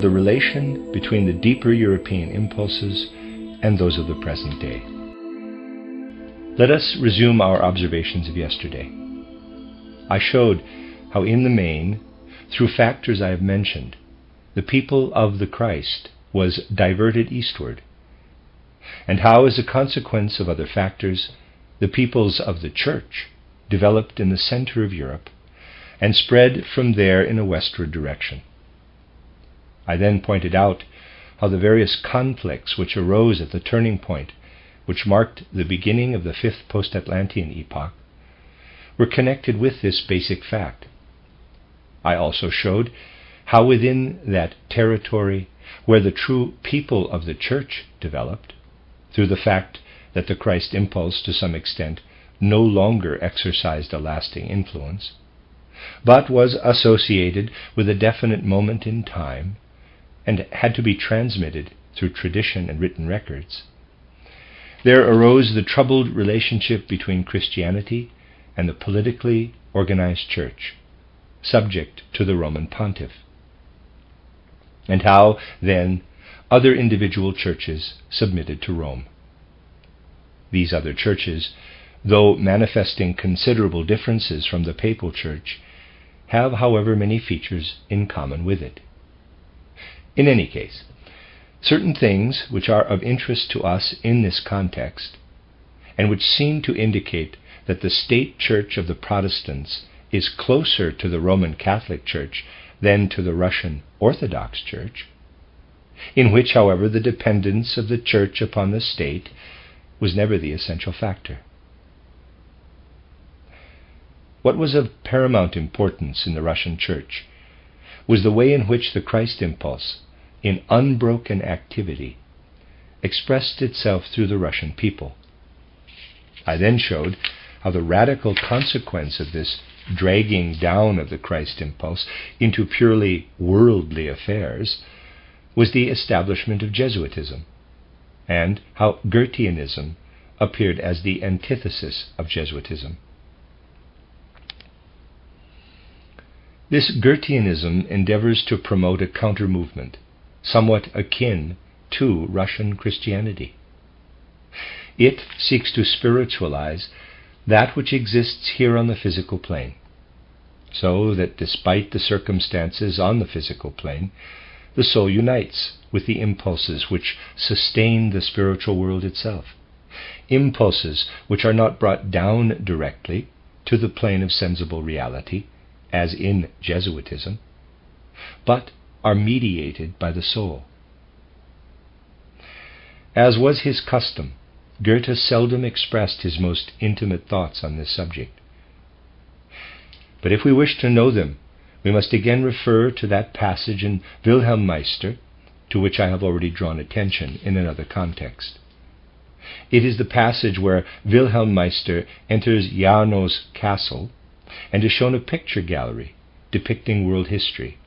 the relation between the deeper European impulses and those of the present day. Let us resume our observations of yesterday. I showed how in the main, through factors I have mentioned, the people of the Christ was diverted eastward, and how, as a consequence of other factors, the peoples of the Church developed in the center of Europe and spread from there in a westward direction. I then pointed out how the various conflicts which arose at the turning point, which marked the beginning of the fifth post-Atlantean epoch, were connected with this basic fact. I also showed how within that territory where the true people of the Church developed, through the fact that the Christ impulse to some extent no longer exercised a lasting influence, but was associated with a definite moment in time and had to be transmitted through tradition and written records, there arose the troubled relationship between Christianity and the politically organized Church, subject to the Roman Pontiff, and how, then, other individual churches submitted to Rome. These other churches, though manifesting considerable differences from the Papal Church, have, however, many features in common with it. In any case, certain things which are of interest to us in this context, and which seem to indicate that the state church of the Protestants is closer to the Roman Catholic Church than to the Russian Orthodox Church, in which, however, the dependence of the Church upon the state was never the essential factor. What was of paramount importance in the Russian Church was the way in which the Christ impulse, in unbroken activity, expressed itself through the Russian people. I then showed how the radical consequence of this dragging down of the Christ impulse into purely worldly affairs was the establishment of Jesuitism, and how Goetheanism appeared as the antithesis of Jesuitism. This Goetheanism endeavors to promote a counter-movement, somewhat akin to Russian Christianity. It seeks to spiritualize that which exists here on the physical plane, so that despite the circumstances on the physical plane, the soul unites with the impulses which sustain the spiritual world itself, impulses which are not brought down directly to the plane of sensible reality, as in Jesuitism, but are mediated by the soul. As was his custom, Goethe seldom expressed his most intimate thoughts on this subject. But if we wish to know them, we must again refer to that passage in Wilhelm Meister, to which I have already drawn attention in another context. It is the passage where Wilhelm Meister enters Jarno's castle and is shown a picture gallery depicting world history.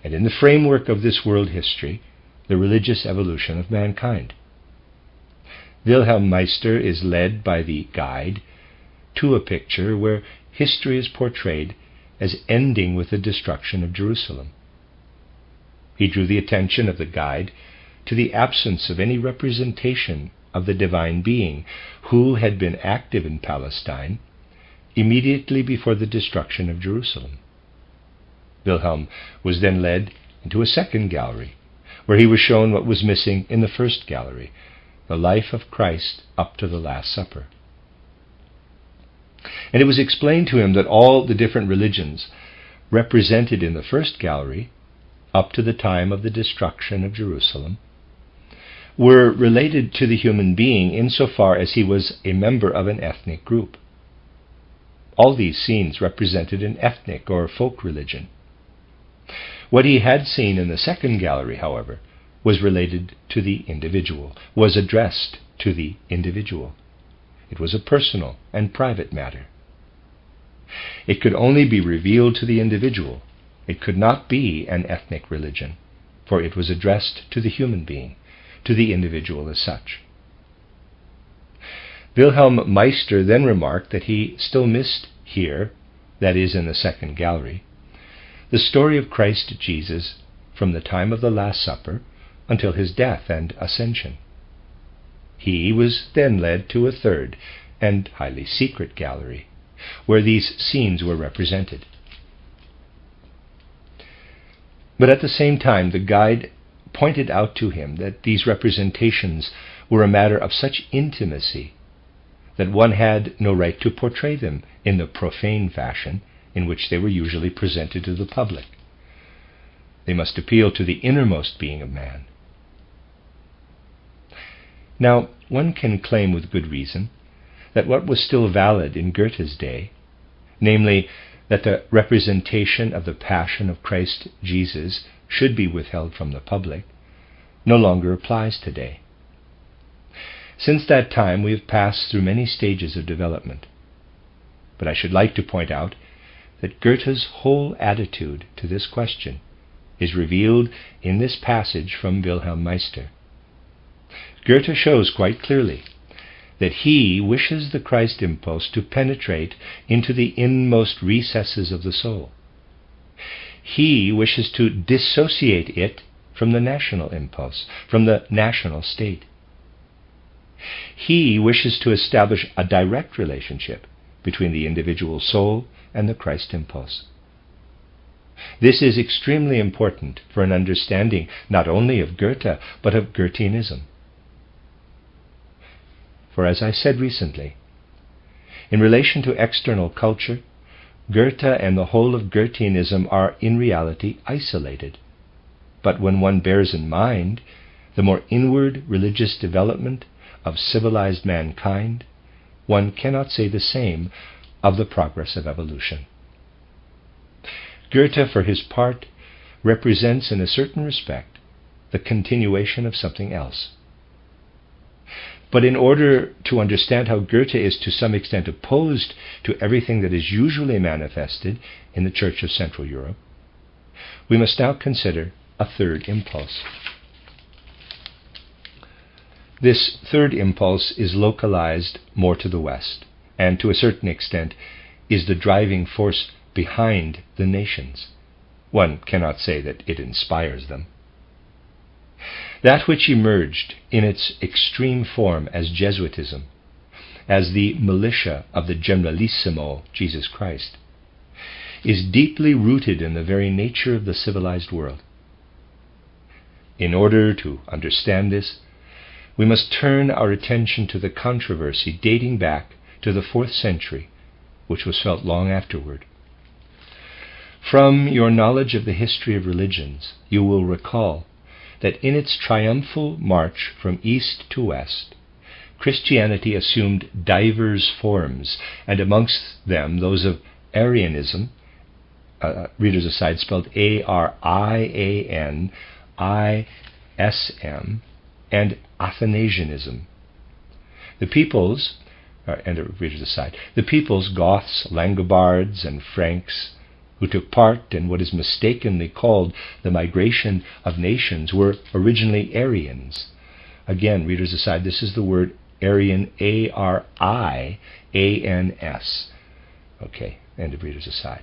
And in the framework of this world history, the religious evolution of mankind. Wilhelm Meister is led by the guide to a picture where history is portrayed as ending with the destruction of Jerusalem. He drew the attention of the guide to the absence of any representation of the divine being who had been active in Palestine immediately before the destruction of Jerusalem. Wilhelm was then led into a second gallery, where he was shown what was missing in the first gallery, the life of Christ up to the Last Supper. And it was explained to him that all the different religions represented in the first gallery, up to the time of the destruction of Jerusalem, were related to the human being insofar as he was a member of an ethnic group. All these scenes represented an ethnic or folk religion. What he had seen in the second gallery, however, was related to the individual, was addressed to the individual. It was a personal and private matter. It could only be revealed to the individual. It could not be an ethnic religion, for it was addressed to the human being, to the individual as such. Wilhelm Meister then remarked that he still missed here, that is in the second gallery, the story of Christ Jesus from the time of the Last Supper until his death and ascension. He was then led to a third and highly secret gallery, where these scenes were represented. But at the same time, the guide pointed out to him that these representations were a matter of such intimacy that one had no right to portray them in the profane fashion in which they were usually presented to the public. They must appeal to the innermost being of man. Now, one can claim with good reason that what was still valid in Goethe's day, namely that the representation of the passion of Christ Jesus should be withheld from the public, no longer applies today. Since that time we have passed through many stages of development, but I should like to point out that Goethe's whole attitude to this question is revealed in this passage from Wilhelm Meister. Goethe shows quite clearly that he wishes the Christ impulse to penetrate into the inmost recesses of the soul. He wishes to dissociate it from the national impulse, from the national state. He wishes to establish a direct relationship between the individual soul and the Christ impulse. This is extremely important for an understanding not only of Goethe, but of Goetheanism. For as I said recently, in relation to external culture, Goethe and the whole of Goetheanism are in reality isolated. But when one bears in mind the more inward religious development of civilized mankind, one cannot say the same of the progress of evolution. Goethe, for his part, represents in a certain respect the continuation of something else. But in order to understand how Goethe is to some extent opposed to everything that is usually manifested in the Church of Central Europe, we must now consider a third impulse. This third impulse is localized more to the West, and to a certain extent is the driving force behind the nations. One cannot say that it inspires them. That which emerged in its extreme form as Jesuitism, as the militia of the Generalissimo, Jesus Christ, is deeply rooted in the very nature of the civilized world. In order to understand this, we must turn our attention to the controversy dating back to the 4th century, which was felt long afterward. From your knowledge of the history of religions, you will recall that in its triumphal march from east to west, Christianity assumed divers forms, and amongst them those of Arianism, readers aside, spelled Arianism, and Athanasianism. The peoples, readers aside, the peoples, Goths, Langobards, and Franks, who took part in what is mistakenly called the migration of nations, were originally Aryans. Again, readers aside, this is the word Aryan, A-R-I-A-N-S. Okay, end of readers aside.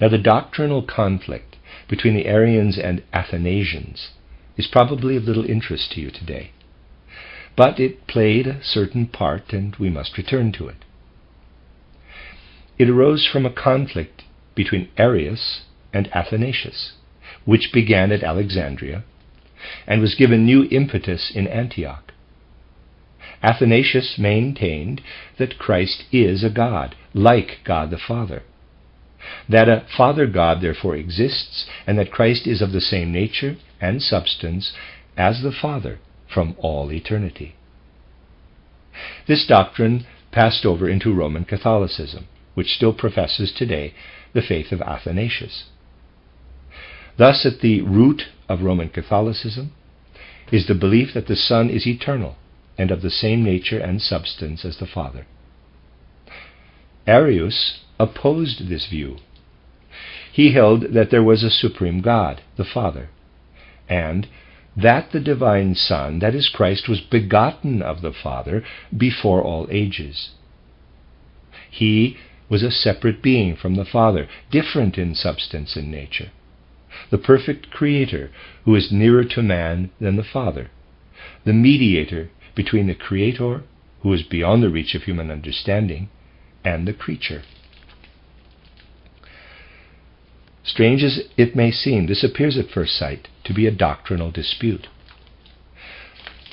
Now, the doctrinal conflict between the Aryans and Athanasians is probably of little interest to you today, but it played a certain part, and we must return to it. It arose from a conflict between Arius and Athanasius, which began at Alexandria and was given new impetus in Antioch. Athanasius maintained that Christ is a God, like God the Father, that a Father God therefore exists, and that Christ is of the same nature and substance as the Father from all eternity. This doctrine passed over into Roman Catholicism, which still professes today the faith of Athanasius. Thus, at the root of Roman Catholicism is the belief that the Son is eternal and of the same nature and substance as the Father. Arius opposed this view. He held that there was a supreme God, the Father, and that the divine Son, that is Christ, was begotten of the Father before all ages. He was a separate being from the Father, different in substance and nature, the perfect creator who is nearer to man than the Father, the mediator between the creator, who is beyond the reach of human understanding, and the creature. Strange as it may seem, this appears at first sight to be a doctrinal dispute.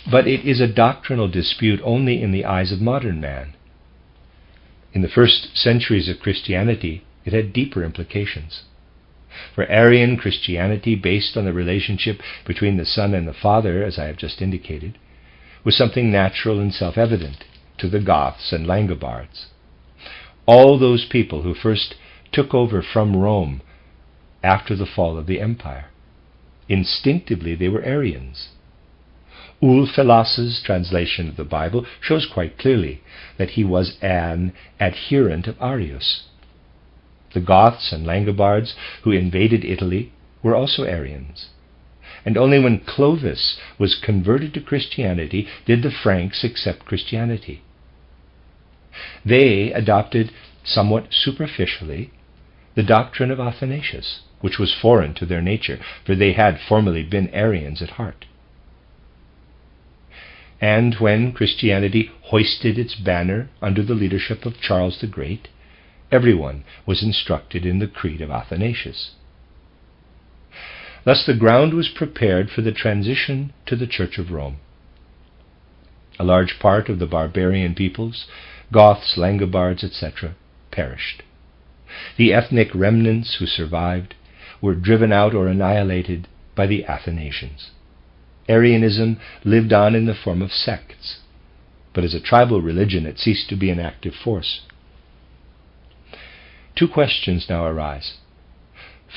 But it is a doctrinal dispute only in the eyes of modern man. In the first centuries of Christianity, it had deeper implications. For Arian Christianity, based on the relationship between the Son and the Father, as I have just indicated, was something natural and self-evident to the Goths and Langobards. All those people who first took over from Rome after the fall of the empire. Instinctively they were Arians. Ulfilas's translation of the Bible shows quite clearly that he was an adherent of Arius. The Goths and Langobards who invaded Italy were also Arians. And only when Clovis was converted to Christianity did the Franks accept Christianity. They adopted somewhat superficially the doctrine of Athanasius, which was foreign to their nature, for they had formerly been Arians at heart. And when Christianity hoisted its banner under the leadership of Charles the Great, everyone was instructed in the creed of Athanasius. Thus the ground was prepared for the transition to the Church of Rome. A large part of the barbarian peoples, Goths, Langobards, etc., perished. The ethnic remnants who survived were driven out or annihilated by the Athanasians. Arianism lived on in the form of sects, but as a tribal religion it ceased to be an active force. Two questions now arise.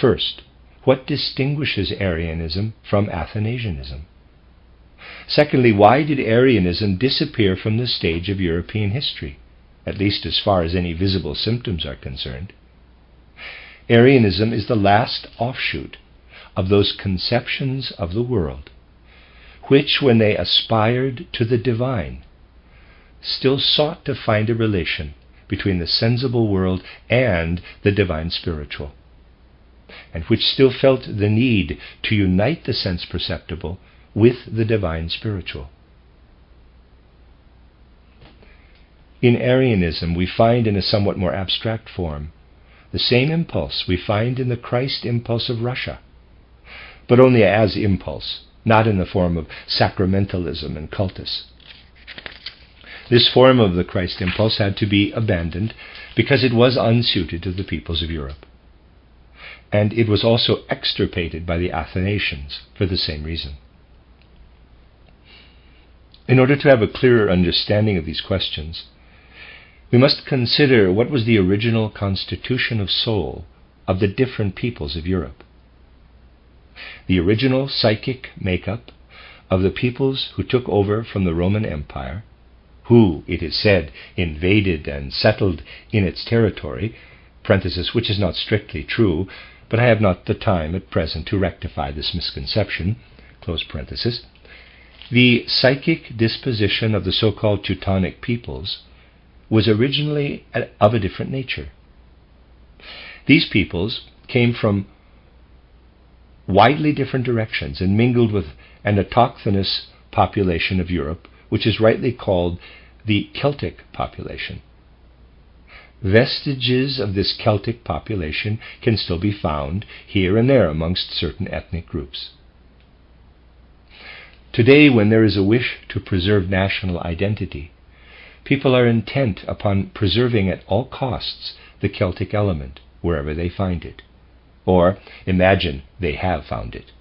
First, what distinguishes Arianism from Athanasianism? Secondly, why did Arianism disappear from the stage of European history, at least as far as any visible symptoms are concerned? Arianism is the last offshoot of those conceptions of the world which, when they aspired to the divine, still sought to find a relation between the sensible world and the divine spiritual, and which still felt the need to unite the sense perceptible with the divine spiritual. In Arianism we find in a somewhat more abstract form the same impulse we find in the Christ impulse of Russia, but only as impulse, not in the form of sacramentalism and cultus. This form of the Christ impulse had to be abandoned because it was unsuited to the peoples of Europe. And it was also extirpated by the Athanasians for the same reason. In order to have a clearer understanding of these questions, we must consider what was the original constitution of soul of the different peoples of Europe. The original psychic makeup of the peoples who took over from the Roman Empire, who, it is said, invaded and settled in its territory, parenthesis, which is not strictly true, but I have not the time at present to rectify this misconception, close parenthesis. The psychic disposition of the so-called Teutonic peoples was originally of a different nature. These peoples came from widely different directions and mingled with an autochthonous population of Europe, which is rightly called the Celtic population. Vestiges of this Celtic population can still be found here and there amongst certain ethnic groups. Today, when there is a wish to preserve national identity, people are intent upon preserving at all costs the Celtic element wherever they find it, or imagine they have found it.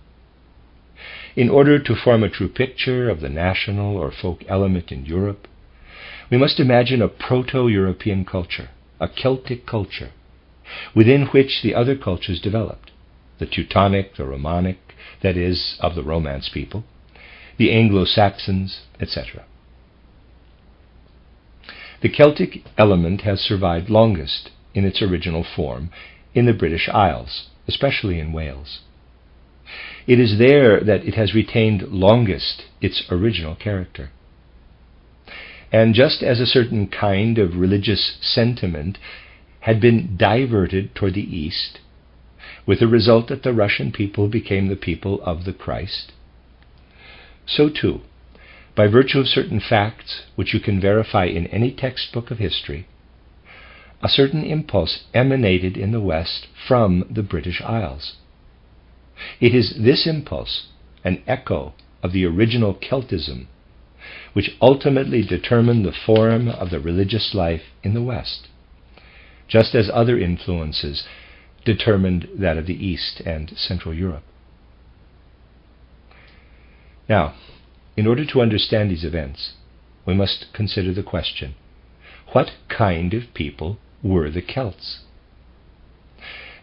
In order to form a true picture of the national or folk element in Europe, we must imagine a proto-European culture, a Celtic culture, within which the other cultures developed, the Teutonic, the Romanic, that is, of the Romance people, the Anglo-Saxons, etc. The Celtic element has survived longest in its original form in the British Isles, especially in Wales. It is there that it has retained longest its original character. And just as a certain kind of religious sentiment had been diverted toward the East, with the result that the Russian people became the people of the Christ. So too, by virtue of certain facts which you can verify in any textbook of history, a certain impulse emanated in the West from the British Isles. It is this impulse, an echo of the original Celtism, which ultimately determined the form of the religious life in the West, just as other influences determined that of the East and Central Europe. Now, in order to understand these events, we must consider the question, what kind of people were the Celts?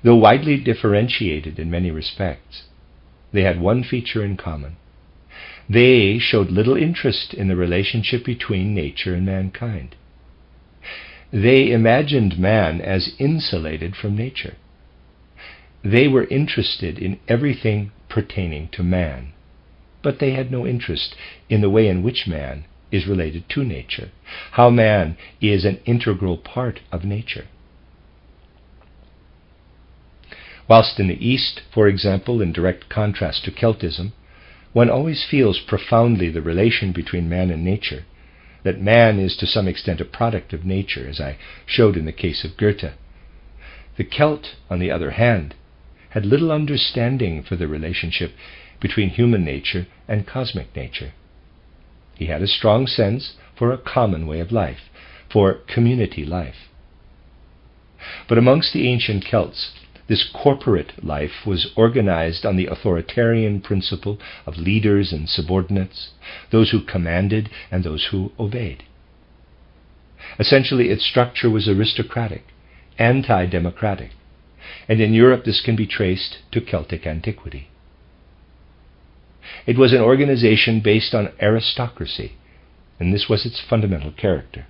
Though widely differentiated in many respects, they had one feature in common. They showed little interest in the relationship between nature and mankind. They imagined man as insulated from nature. They were interested in everything pertaining to man, but they had no interest in the way in which man is related to nature, how man is an integral part of nature. Whilst in the East, for example, in direct contrast to Celtism, one always feels profoundly the relation between man and nature, that man is to some extent a product of nature, as I showed in the case of Goethe. The Celt, on the other hand, had little understanding for the relationship between human nature and cosmic nature. He had a strong sense for a common way of life, for community life. But amongst the ancient Celts, this corporate life was organized on the authoritarian principle of leaders and subordinates, those who commanded and those who obeyed. Essentially, its structure was aristocratic, anti-democratic, and in Europe this can be traced to Celtic antiquity. It was an organization based on aristocracy, and this was its fundamental character.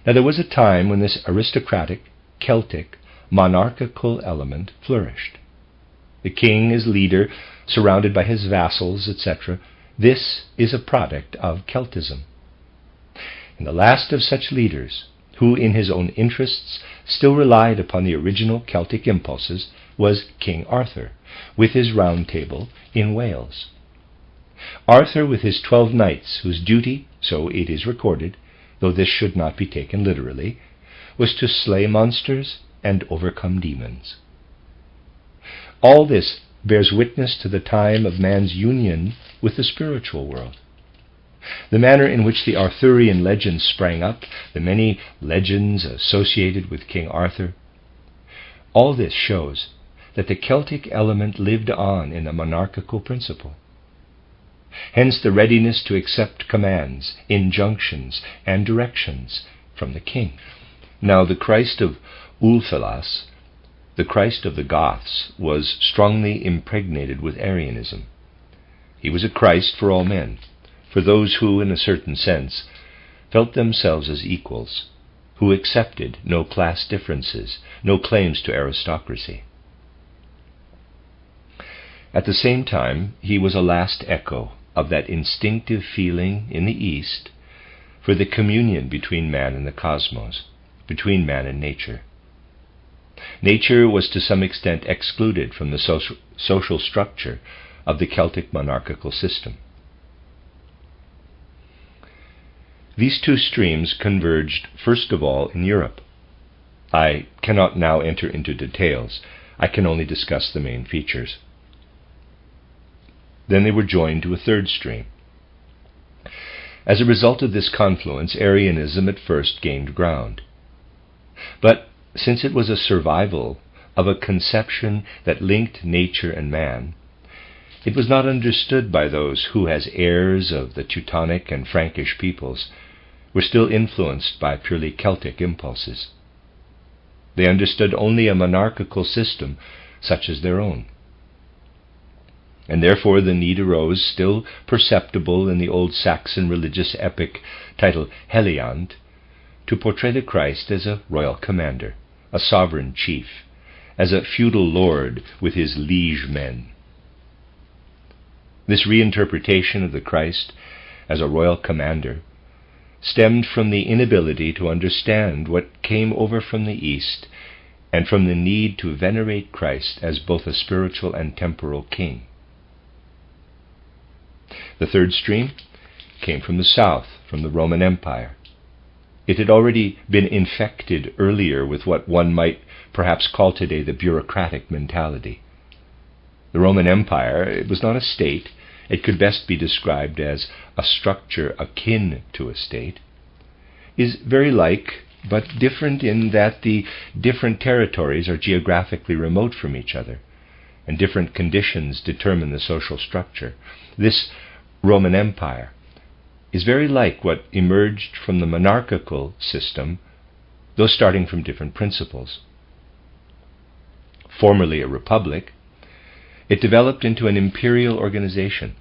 Now, there was a time when this aristocratic, Celtic, monarchical element flourished. The king as leader, surrounded by his vassals, etc. This is a product of Celtism. And the last of such leaders, who in his own interests still relied upon the original Celtic impulses, was King Arthur, with his round table in Wales. Arthur with his 12 knights, whose duty, so it is recorded, though this should not be taken literally, was to slay monsters and overcome demons. All this bears witness to the time of man's union with the spiritual world. The manner in which the Arthurian legends sprang up, the many legends associated with King Arthur, all this shows that the Celtic element lived on in the monarchical principle. Hence the readiness to accept commands, injunctions, and directions from the king. Now the Christ of Ulfilas, the Christ of the Goths, was strongly impregnated with Arianism. He was a Christ for all men, for those who, in a certain sense, felt themselves as equals, who accepted no class differences, no claims to aristocracy. At the same time, he was a last echo of that instinctive feeling in the East for the communion between man and the cosmos, between man and nature. Nature was to some extent excluded from the social structure of the Celtic monarchical system. These two streams converged first of all in Europe. I cannot now enter into details. I can only discuss the main features. Then they were joined to a third stream. As a result of this confluence, Arianism at first gained ground. But since it was a survival of a conception that linked nature and man, it was not understood by those who, as heirs of the Teutonic and Frankish peoples, were still influenced by purely Celtic impulses. They understood only a monarchical system such as their own. And therefore the need arose, still perceptible in the old Saxon religious epic titled Heliand, to portray the Christ as a royal commander, a sovereign chief, as a feudal lord with his liege men. This reinterpretation of the Christ as a royal commander stemmed from the inability to understand what came over from the East and from the need to venerate Christ as both a spiritual and temporal king. The third stream came from the south, from the Roman Empire. It had already been infected earlier with what one might perhaps call today the bureaucratic mentality. The Roman Empire, it was not a state. It could best be described as a structure akin to a state, is very like, but different in that the different territories are geographically remote from each other, and different conditions determine the social structure. This Roman Empire is very like what emerged from the monarchical system, though starting from different principles. Formerly a republic, it developed into an imperial organization,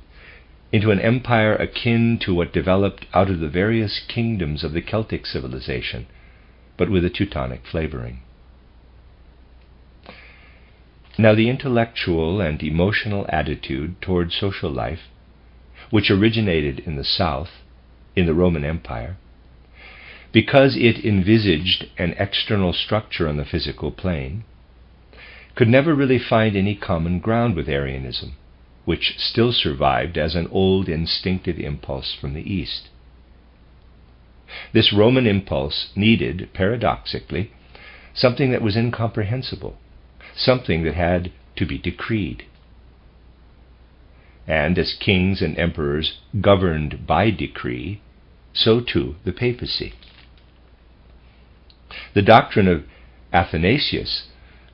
into an empire akin to what developed out of the various kingdoms of the Celtic civilization, but with a Teutonic flavoring. Now, the intellectual and emotional attitude toward social life, which originated in the south, in the Roman Empire, because it envisaged an external structure on the physical plane, could never really find any common ground with Arianism, which still survived as an old instinctive impulse from the East. This Roman impulse needed, paradoxically, something that was incomprehensible, something that had to be decreed. And as kings and emperors governed by decree, so too the papacy. The doctrine of Athanasius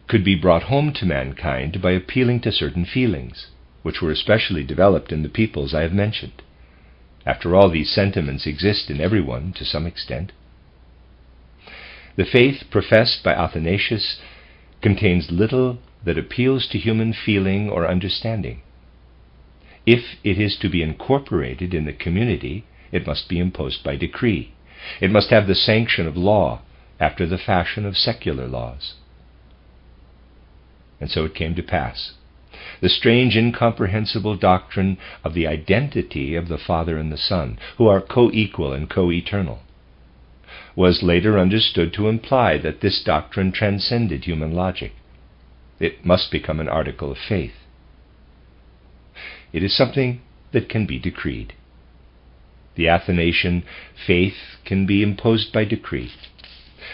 could be brought home to mankind by appealing to certain feelings, which were especially developed in the peoples I have mentioned. After all, these sentiments exist in everyone to some extent. The faith professed by Athanasius contains little that appeals to human feeling or understanding. If it is to be incorporated in the community, it must be imposed by decree. It must have the sanction of law after the fashion of secular laws. And so it came to pass. The strange, incomprehensible doctrine of the identity of the Father and the Son, who are co-equal and co-eternal, was later understood to imply that this doctrine transcended human logic. It must become an article of faith. It is something that can be decreed. The Athanasian faith can be imposed by decree,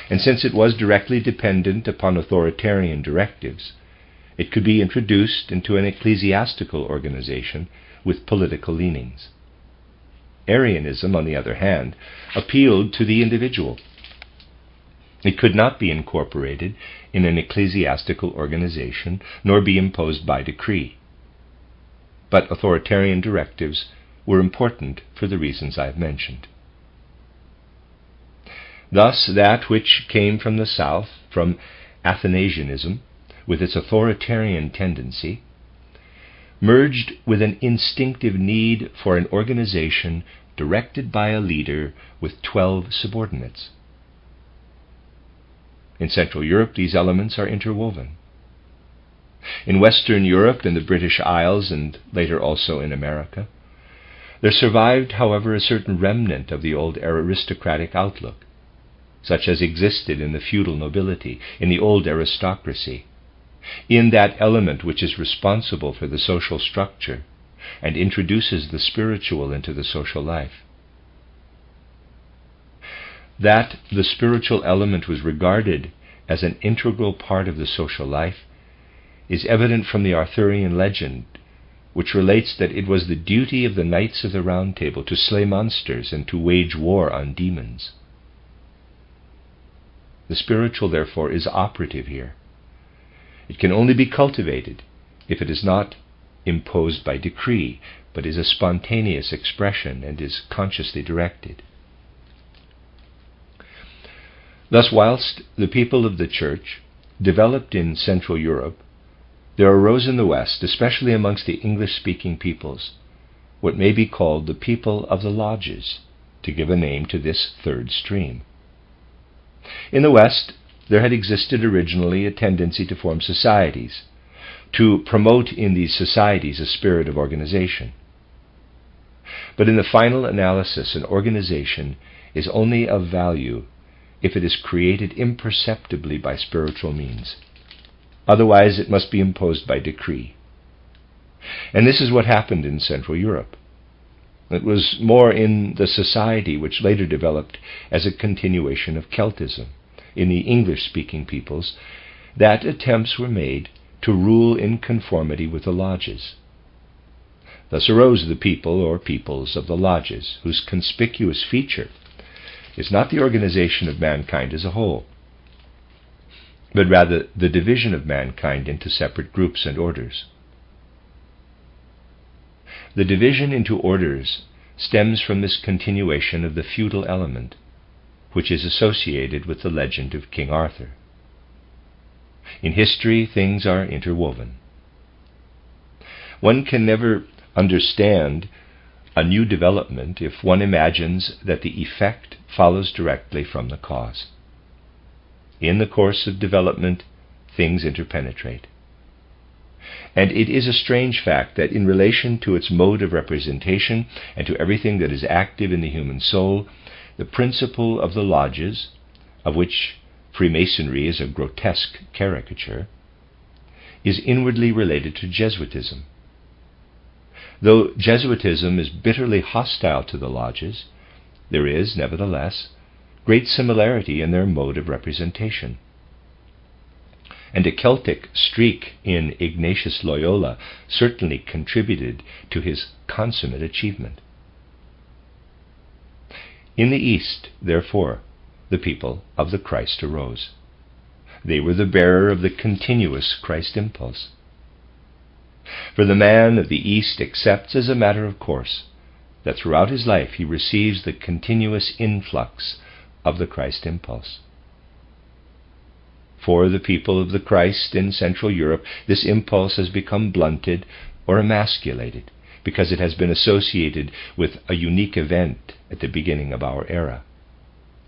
and since it was directly dependent upon authoritarian directives, it could be introduced into an ecclesiastical organization with political leanings. Arianism, on the other hand, appealed to the individual. It could not be incorporated in an ecclesiastical organization, nor be imposed by decree. But authoritarian directives were important for the reasons I have mentioned. Thus, that which came from the south, from Athanasianism, with its authoritarian tendency, merged with an instinctive need for an organization directed by a leader with 12 subordinates. In Central Europe, these elements are interwoven. In Western Europe, in the British Isles, and later also in America, there survived, however, a certain remnant of the old aristocratic outlook, such as existed in the feudal nobility, in the old aristocracy, in that element which is responsible for the social structure and introduces the spiritual into the social life. That the spiritual element was regarded as an integral part of the social life is evident from the Arthurian legend, which relates that it was the duty of the knights of the Round Table to slay monsters and to wage war on demons. The spiritual, therefore, is operative here. It can only be cultivated if it is not imposed by decree, but is a spontaneous expression and is consciously directed. Thus, whilst the people of the Church developed in Central Europe, there arose in the West, especially amongst the English-speaking peoples, what may be called the people of the lodges, to give a name to this third stream. In the West, there had existed originally a tendency to form societies, to promote in these societies a spirit of organization. But in the final analysis, an organization is only of value if it is created imperceptibly by spiritual means. Otherwise, it must be imposed by decree. And this is what happened in Central Europe. It was more in the society which later developed as a continuation of Celtism in the English-speaking peoples that attempts were made to rule in conformity with the lodges. Thus arose the people or peoples of the lodges, whose conspicuous feature is not the organization of mankind as a whole, but rather the division of mankind into separate groups and orders. The division into orders stems from this continuation of the feudal element, which is associated with the legend of King Arthur. In history, things are interwoven. One can never understand a new development if one imagines that the effect follows directly from the cause. In the course of development, things interpenetrate. And it is a strange fact that in relation to its mode of representation and to everything that is active in the human soul, the principle of the lodges, of which Freemasonry is a grotesque caricature, is inwardly related to Jesuitism. Though Jesuitism is bitterly hostile to the lodges, there is, nevertheless, great similarity in their mode of representation. And a Celtic streak in Ignatius Loyola certainly contributed to his consummate achievement. In the East, therefore, the people of the Christ arose. They were the bearer of the continuous Christ impulse. For the man of the East accepts as a matter of course that throughout his life he receives the continuous influx of the Christ impulse. For the people of the Christ in Central Europe, this impulse has become blunted or emasculated because it has been associated with a unique event at the beginning of our era,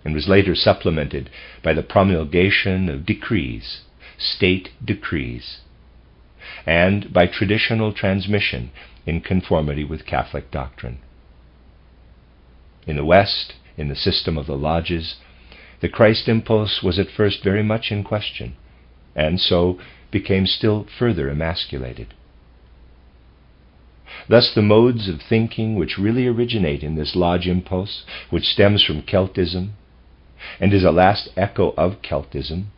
and was later supplemented by the promulgation of decrees, state decrees, and by traditional transmission in conformity with Catholic doctrine. In the West, in the system of the lodges, the Christ impulse was at first very much in question, and so became still further emasculated. Thus the modes of thinking which really originate in this lodge impulse, which stems from Celtism, and is a last echo of Celtism,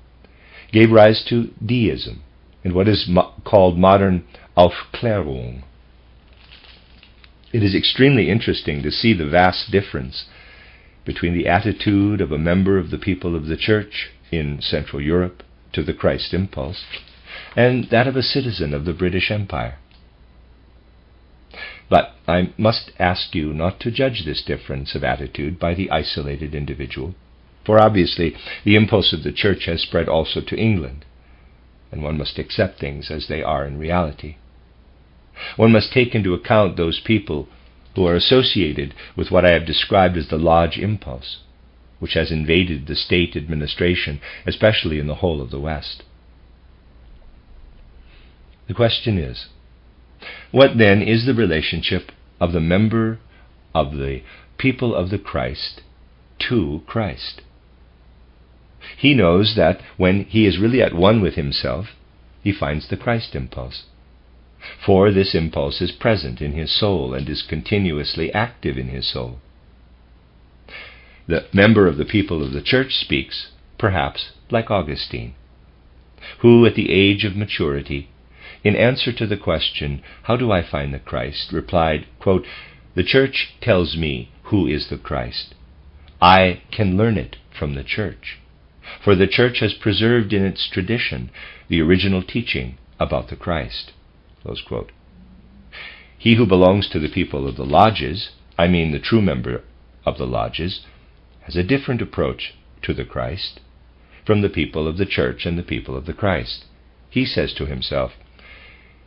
gave rise to Deism, and what is called modern Aufklärung. It is extremely interesting to see the vast difference between the attitude of a member of the people of the Church in Central Europe to the Christ impulse and that of a citizen of the British Empire. But I must ask you not to judge this difference of attitude by the isolated individual, for obviously the impulse of the Church has spread also to England, and one must accept things as they are in reality. One must take into account those people who are associated with what I have described as the lodge impulse, which has invaded the state administration, especially in the whole of the West. The question is, what then is the relationship of the member of the people of the Christ to Christ? He knows that when he is really at one with himself, he finds the Christ impulse. For this impulse is present in his soul and is continuously active in his soul. The member of the people of the Church speaks, perhaps, like Augustine, who at the age of maturity, in answer to the question, "How do I find the Christ?" replied, quote, "The Church tells me who is the Christ. I can learn it from the Church, for the Church has preserved in its tradition the original teaching about the Christ." Close quote. He who belongs to the people of the lodges, I mean the true member of the lodges, has a different approach to the Christ from the people of the Church and the people of the Christ. He says to himself,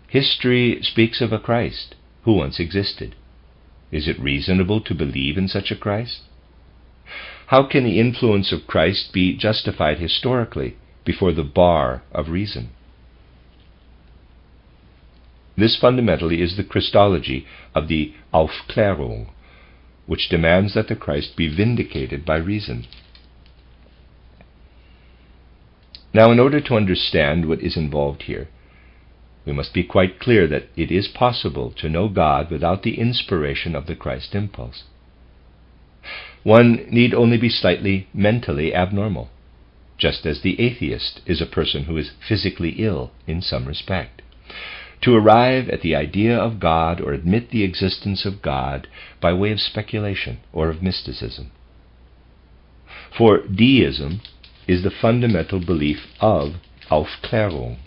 "History speaks of a Christ who once existed. Is it reasonable to believe in such a Christ? How can the influence of Christ be justified historically before the bar of reason?" This fundamentally is the Christology of the Aufklärung, which demands that the Christ be vindicated by reason. Now, in order to understand what is involved here, we must be quite clear that it is possible to know God without the inspiration of the Christ impulse. One need only be slightly mentally abnormal, just as the atheist is a person who is physically ill in some respect, to arrive at the idea of God or admit the existence of God by way of speculation or of mysticism. For Deism is the fundamental belief of Aufklärung.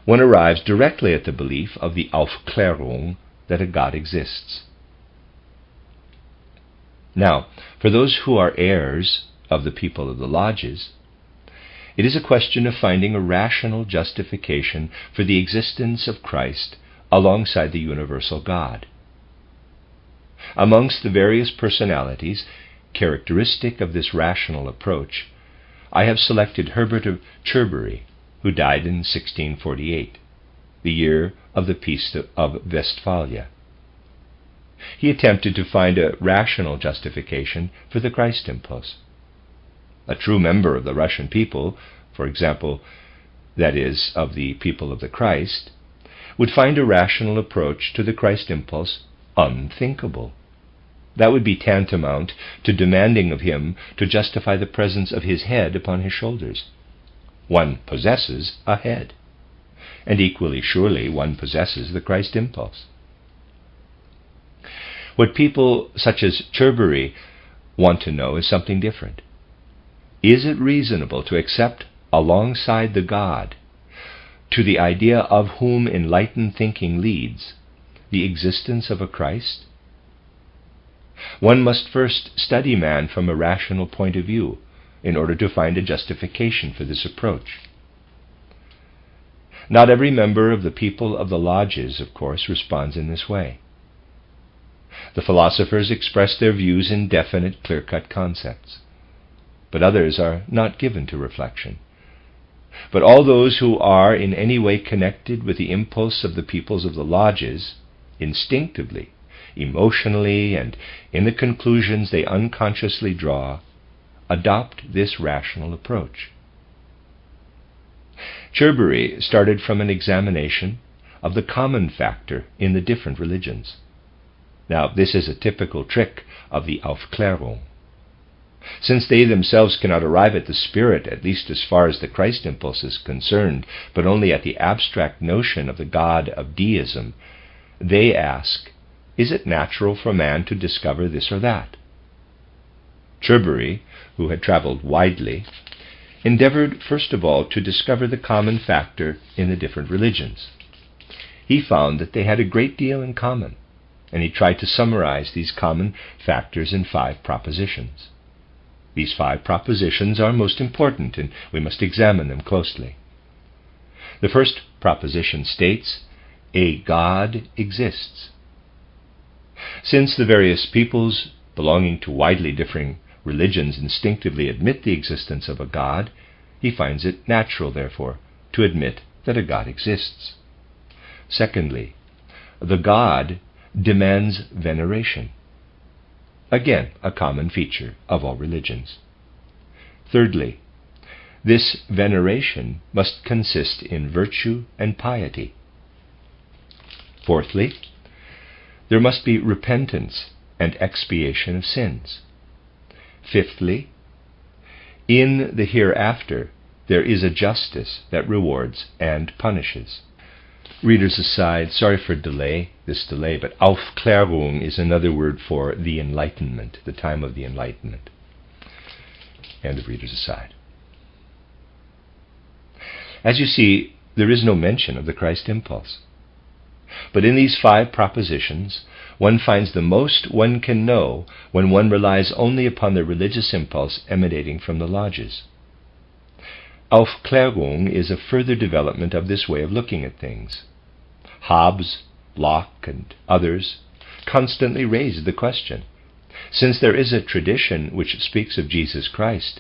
One arrives directly at the belief of the Aufklärung that a God exists. Now, for those who are heirs of the people of the lodges, it is a question of finding a rational justification for the existence of Christ alongside the universal God. Amongst the various personalities characteristic of this rational approach, I have selected Herbert of Cherbury, who died in 1648, the year of the Peace of Westphalia. He attempted to find a rational justification for the Christ impulse. A true member of the Russian people, for example, that is, of the people of the Christ, would find a rational approach to the Christ impulse unthinkable. That would be tantamount to demanding of him to justify the presence of his head upon his shoulders. One possesses a head, and equally surely one possesses the Christ impulse. What people such as Cherbury want to know is something different. Is it reasonable to accept alongside the God, to the idea of whom enlightened thinking leads, the existence of a Christ? One must first study man from a rational point of view in order to find a justification for this approach. Not every member of the people of the lodges, of course, responds in this way. The philosophers express their views in definite, clear-cut concepts, but others are not given to reflection. But all those who are in any way connected with the impulse of the peoples of the lodges, instinctively, emotionally, and in the conclusions they unconsciously draw, adopt this rational approach. Cherbury started from an examination of the common factor in the different religions. Now, this is a typical trick of the Aufklärung. Since they themselves cannot arrive at the spirit, at least as far as the Christ impulse is concerned, but only at the abstract notion of the God of Deism, they ask, is it natural for man to discover this or that? Cherbury, who had traveled widely, endeavored first of all to discover the common factor in the different religions. He found that they had a great deal in common, and he tried to summarize these common factors in 5 propositions. These 5 propositions are most important, and we must examine them closely. The first proposition states, a God exists. Since the various peoples belonging to widely differing religions instinctively admit the existence of a God, he finds it natural, therefore, to admit that a God exists. Secondly, the God demands veneration. Again, a common feature of all religions. Thirdly, this veneration must consist in virtue and piety. Fourthly, there must be repentance and expiation of sins. Fifthly, in the hereafter there is a justice that rewards and punishes. Readers aside, sorry for this delay, but Aufklärung is another word for the Enlightenment, the time of the Enlightenment. End of readers aside. As you see, there is no mention of the Christ impulse. But in these 5 propositions, one finds the most one can know when one relies only upon the religious impulse emanating from the lodges. Aufklärung is a further development of this way of looking at things. Hobbes, Locke, and others constantly raise the question, since there is a tradition which speaks of Jesus Christ,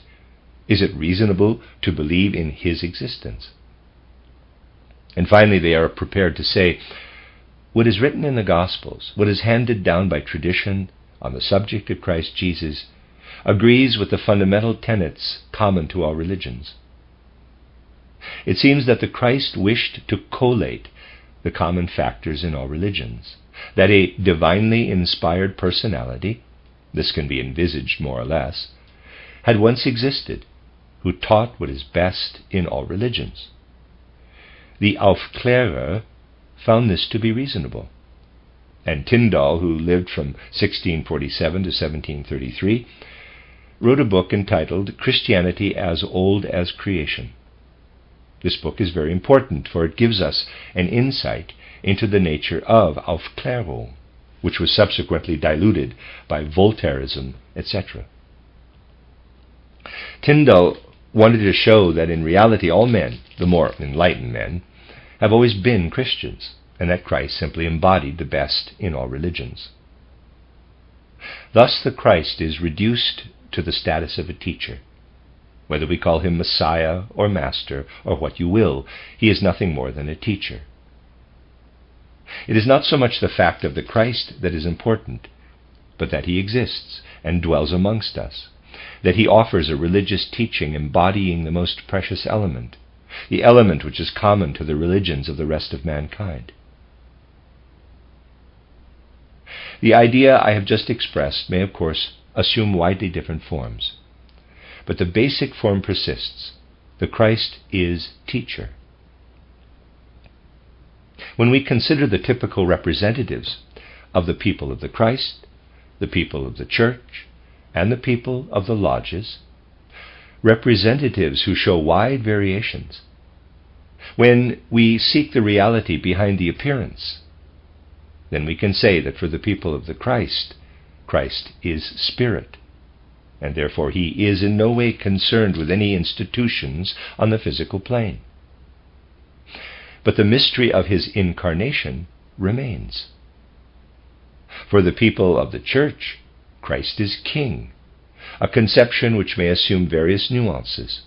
is it reasonable to believe in his existence? And finally, they are prepared to say, what is written in the Gospels, what is handed down by tradition on the subject of Christ Jesus, agrees with the fundamental tenets common to all religions. It seems that the Christ wished to collate the common factors in all religions, that a divinely inspired personality, this can be envisaged more or less, had once existed, who taught what is best in all religions. The Aufklärer found this to be reasonable, and Tyndall, who lived from 1647 to 1733, wrote a book entitled Christianity as Old as Creation. This book is very important, for it gives us an insight into the nature of Aufklärung, which was subsequently diluted by Voltaireism, etc. Tyndall wanted to show that in reality all men, the more enlightened men, have always been Christians, and that Christ simply embodied the best in all religions. Thus the Christ is reduced to the status of a teacher. Whether we call him Messiah or Master or what you will, he is nothing more than a teacher. It is not so much the fact of the Christ that is important, but that he exists and dwells amongst us, that he offers a religious teaching embodying the most precious element, the element which is common to the religions of the rest of mankind. The idea I have just expressed may, of course, assume widely different forms, but the basic form persists. The Christ is teacher. When we consider the typical representatives of the people of the Christ, the people of the Church, and the people of the lodges, representatives who show wide variations, when we seek the reality behind the appearance, then we can say that for the people of the Christ, Christ is Spirit, and therefore he is in no way concerned with any institutions on the physical plane. But the mystery of his incarnation remains. For the people of the Church, Christ is King, a conception which may assume various nuances,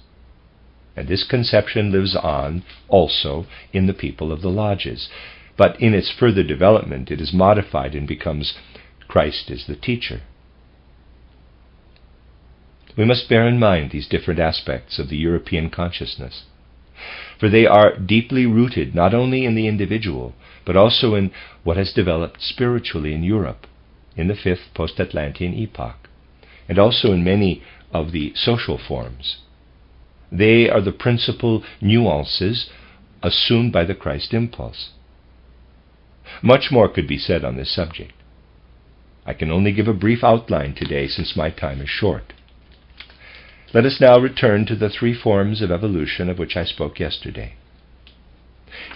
and this conception lives on also in the people of the lodges, but in its further development it is modified and becomes Christ is the teacher. We must bear in mind these different aspects of the European consciousness, for they are deeply rooted not only in the individual, but also in what has developed spiritually in Europe in the fifth post-Atlantean epoch, and also in many of the social forms. They are the principal nuances assumed by the Christ impulse. Much more could be said on this subject. I can only give a brief outline today since my time is short. Let us now return to the three forms of evolution of which I spoke yesterday.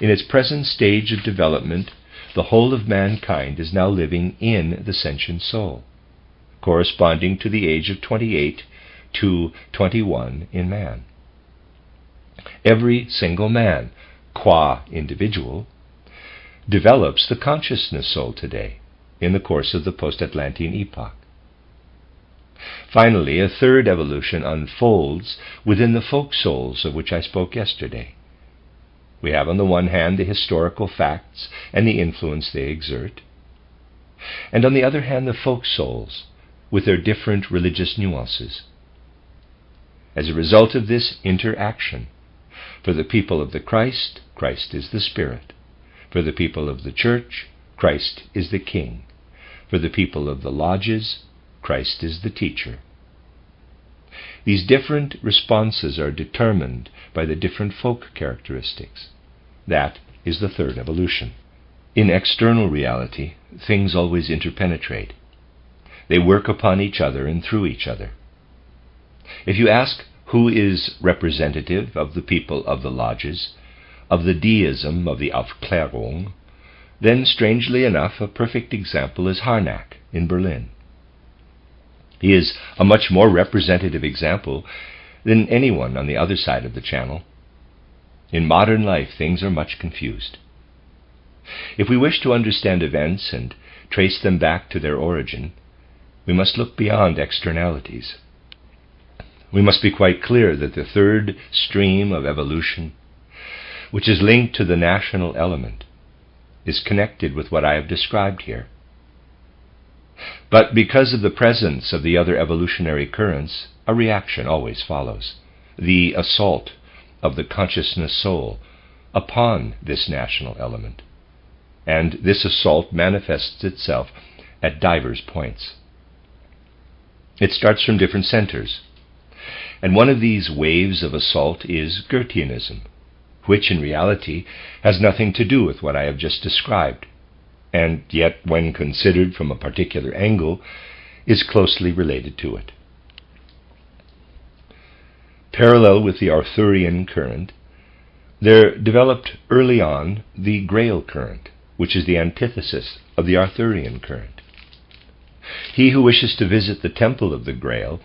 In its present stage of development, the whole of mankind is now living in the sentient soul, corresponding to the age of 28 to 21 in man. Every single man, qua individual, develops the consciousness soul today in the course of the post-Atlantean epoch. Finally, a third evolution unfolds within the folk souls of which I spoke yesterday. We have on the one hand the historical facts and the influence they exert, and on the other hand the folk souls with their different religious nuances. As a result of this interaction, for the people of the Christ, Christ is the Spirit. For the people of the Church, Christ is the King. For the people of the lodges, Christ is the teacher. These different responses are determined by the different folk characteristics. That is the third evolution. In external reality, things always interpenetrate. They work upon each other and through each other. If you ask who is representative of the people of the lodges, of the deism of the Aufklärung, then strangely enough a perfect example is Harnack in Berlin. He is a much more representative example than anyone on the other side of the channel. In modern life things are much confused. If we wish to understand events and trace them back to their origin, we must look beyond externalities. We must be quite clear that the third stream of evolution, which is linked to the national element, is connected with what I have described here. But because of the presence of the other evolutionary currents, a reaction always follows, the assault of the consciousness soul upon this national element, and this assault manifests itself at divers points. It starts from different centers, and one of these waves of assault is Goetheanism, which in reality has nothing to do with what I have just described, and yet, when considered from a particular angle, is closely related to it. Parallel with the Arthurian current, there developed early on the Grail current, which is the antithesis of the Arthurian current. He who wishes to visit the temple of the Grail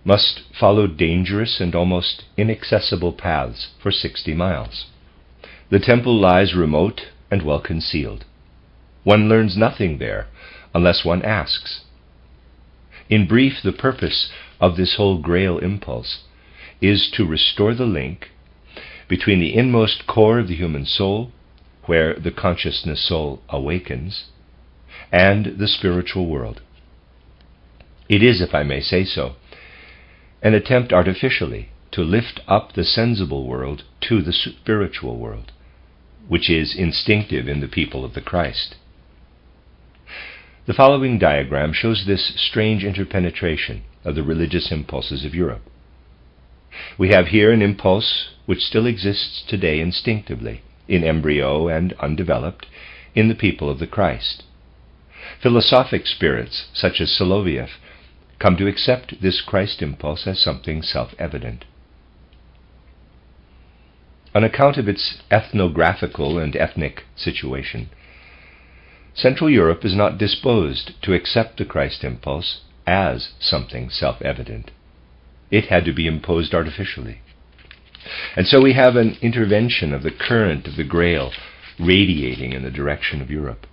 must follow dangerous and almost inaccessible paths for 60 miles. The temple lies remote and well concealed. One learns nothing there unless one asks. In brief, the purpose of this whole Grail impulse is to restore the link between the inmost core of the human soul, where the consciousness soul awakens, and the spiritual world. It is, if I may say so, an attempt artificially to lift up the sensible world to the spiritual world, which is instinctive in the people of the Christ. The following diagram shows this strange interpenetration of the religious impulses of Europe. We have here an impulse which still exists today instinctively, in embryo and undeveloped, in the people of the Christ. Philosophic spirits, such as Soloviev, come to accept this Christ impulse as something self-evident. On account of its ethnographical and ethnic situation, Central Europe is not disposed to accept the Christ impulse as something self-evident. It had to be imposed artificially. And so we have an intervention of the current of the Grail radiating in the direction of Europe.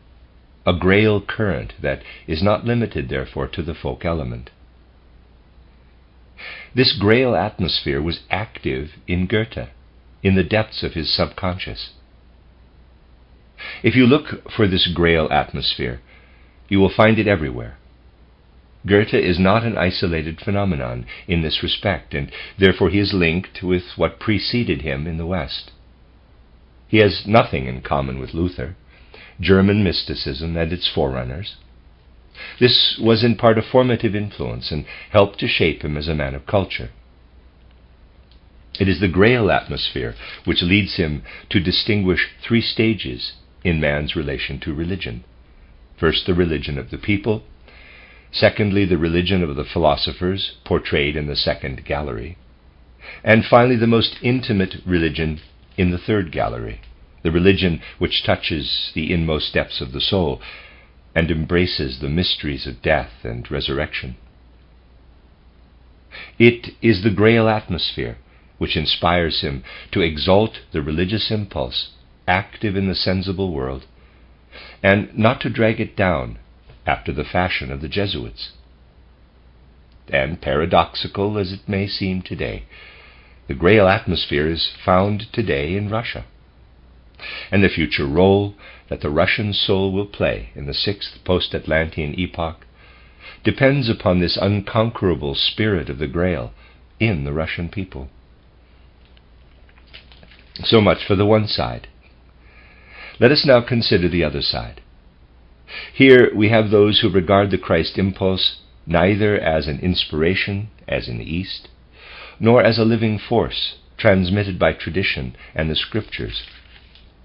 A Grail current that is not limited, therefore, to the folk element. This Grail atmosphere was active in Goethe, in the depths of his subconscious. If you look for this Grail atmosphere, you will find it everywhere. Goethe is not an isolated phenomenon in this respect, and therefore he is linked with what preceded him in the West. He has nothing in common with Luther, German mysticism, and its forerunners. This was in part a formative influence and helped to shape him as a man of culture. It is the Grail atmosphere which leads him to distinguish 3 stages in man's relation to religion. First, the religion of the people. Secondly, the religion of the philosophers, portrayed in the second gallery. And finally, the most intimate religion in the third gallery, the religion which touches the inmost depths of the soul and embraces the mysteries of death and resurrection. It is the Grail atmosphere which inspires him to exalt the religious impulse active in the sensible world, and not to drag it down after the fashion of the Jesuits. And paradoxical as it may seem today, the Grail atmosphere is found today in Russia. And the future role that the Russian soul will play in the 6th post-Atlantean epoch depends upon this unconquerable spirit of the Grail in the Russian people. So much for the one side. Let us now consider the other side. Here we have those who regard the Christ impulse neither as an inspiration, as in the East, nor as a living force transmitted by tradition and the Scriptures,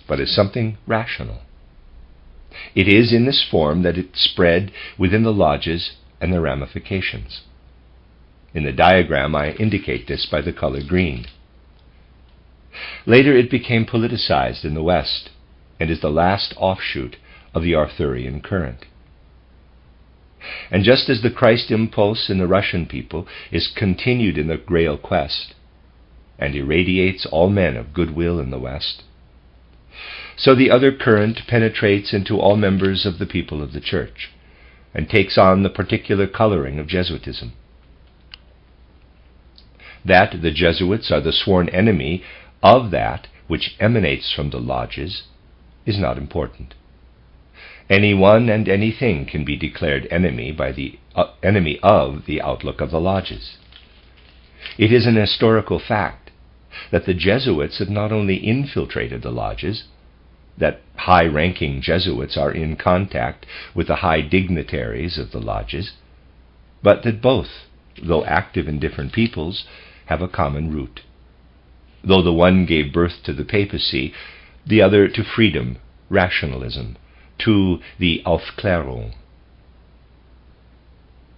but as something rational. It is in this form that it spread within the lodges and their ramifications. In the diagram I indicate this by the color green. Later it became politicized in the West, and is the last offshoot of the Arthurian current. And just as the Christ impulse in the Russian people is continued in the Grail quest, and irradiates all men of goodwill in the West, so the other current penetrates into all members of the people of the Church, and takes on the particular coloring of Jesuitism. That the Jesuits are the sworn enemy of that which emanates from the lodges is not important. Anyone and anything can be declared enemy by the enemy of the outlook of the lodges. It is an historical fact that the Jesuits have not only infiltrated the lodges, that high-ranking Jesuits are in contact with the high dignitaries of the lodges, but that both, though active in different peoples, have a common root. Though the one gave birth to the Papacy, the other to freedom, rationalism, to the Aufklärung.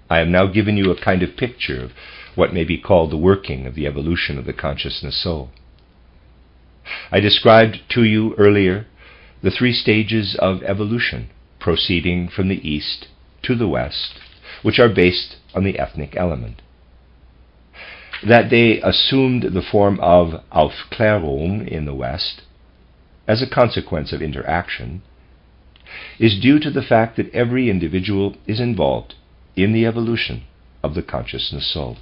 I have now given you a kind of picture of what may be called the working of the evolution of the consciousness soul. I described to you earlier the three stages of evolution proceeding from the east to the west, which are based on the ethnic element. That they assumed the form of Aufklärung in the west as a consequence of interaction is due to the fact that every individual is involved in the evolution of the consciousness soul.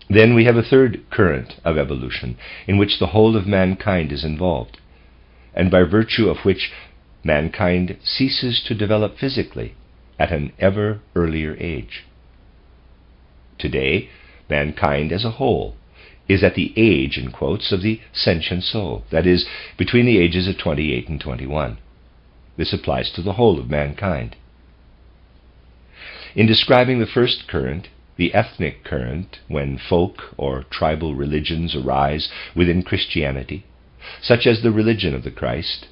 Then we have a third current of evolution in which the whole of mankind is involved, and by virtue of which mankind ceases to develop physically at an ever earlier age. Today, mankind as a whole is at the age, in quotes, of the sentient soul, that is, between the ages of 28 and 21. This applies to the whole of mankind. In describing the first current, the ethnic current, when folk or tribal religions arise within Christianity, such as the religion of the Christ,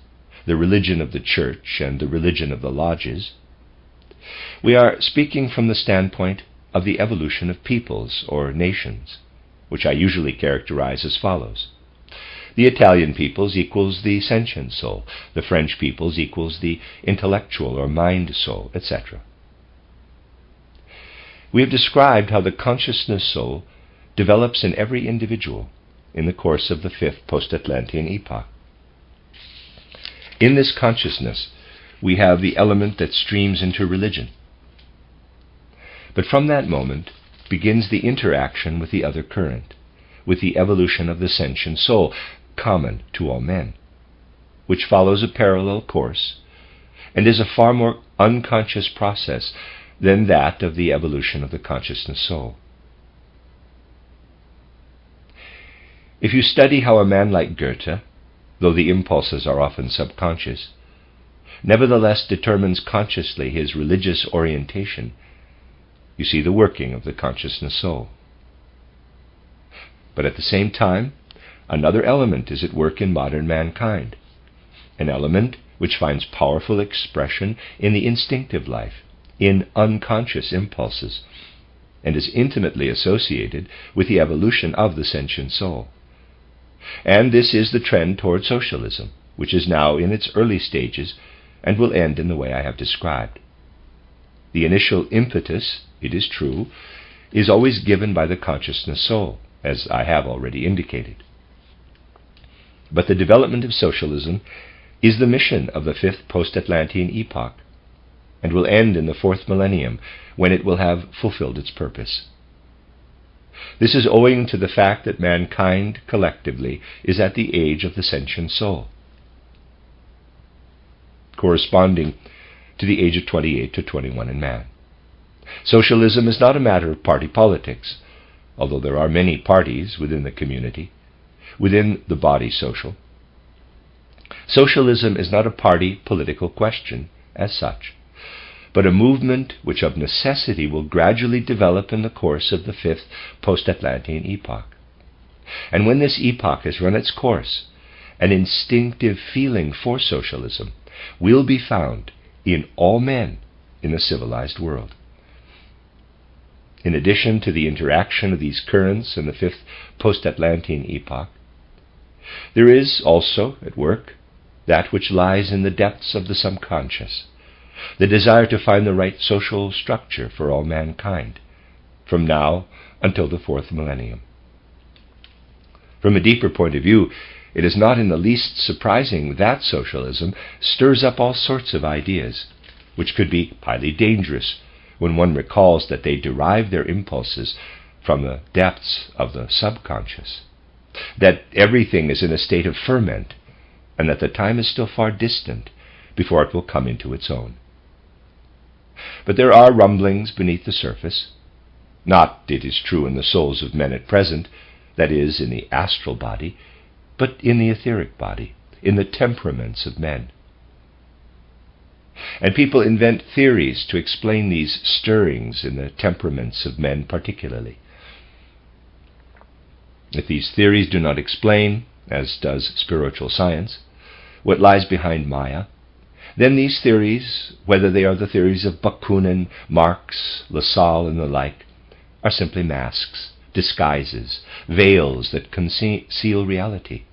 the religion of the Church, and the religion of the lodges, we are speaking from the standpoint of the evolution of peoples or nations, which I usually characterize as follows. The Italian peoples equals the sentient soul, the French peoples equals the intellectual or mind soul, etc. We have described how the consciousness soul develops in every individual in the course of the fifth post-Atlantean epoch. In this consciousness, we have the element that streams into religion. But from that moment begins the interaction with the other current, with the evolution of the sentient soul, common to all men, which follows a parallel course and is a far more unconscious process than that of the evolution of the consciousness soul. If you study how a man like Goethe, though the impulses are often subconscious, nevertheless determines consciously his religious orientation, you see the working of the consciousness soul. But at the same time, another element is at work in modern mankind, an element which finds powerful expression in the instinctive life, in unconscious impulses, and is intimately associated with the evolution of the sentient soul. And this is the trend toward socialism, which is now in its early stages and will end in the way I have described. The initial impetus, it is true, is always given by the consciousness soul, as I have already indicated. But the development of socialism is the mission of the fifth post-Atlantean epoch, and will end in the fourth millennium, when it will have fulfilled its purpose. This is owing to the fact that mankind collectively is at the age of the sentient soul, corresponding to the age of 28 to 21 in man. Socialism is not a matter of party politics, although there are many parties within the community, within the body social. Socialism is not a party political question as such, but a movement which of necessity will gradually develop in the course of the fifth post-Atlantean epoch. And when this epoch has run its course, an instinctive feeling for socialism will be found in all men in the civilized world. In addition to the interaction of these currents in the fifth post-Atlantean epoch, there is also at work that which lies in the depths of the subconscious, the desire to find the right social structure for all mankind, from now until the fourth millennium. From a deeper point of view, it is not in the least surprising that socialism stirs up all sorts of ideas, which could be highly dangerous when one recalls that they derive their impulses from the depths of the subconscious, that everything is in a state of ferment, and that the time is still far distant before it will come into its own. But there are rumblings beneath the surface, not, it is true, in the souls of men at present, that is, in the astral body, but in the etheric body, in the temperaments of men. And people invent theories to explain these stirrings in the temperaments of men particularly. If these theories do not explain, as does spiritual science, what lies behind Maya, then these theories, whether they are the theories of Bakunin, Marx, Lassalle, and the like, are simply masks, disguises, veils that conceal reality.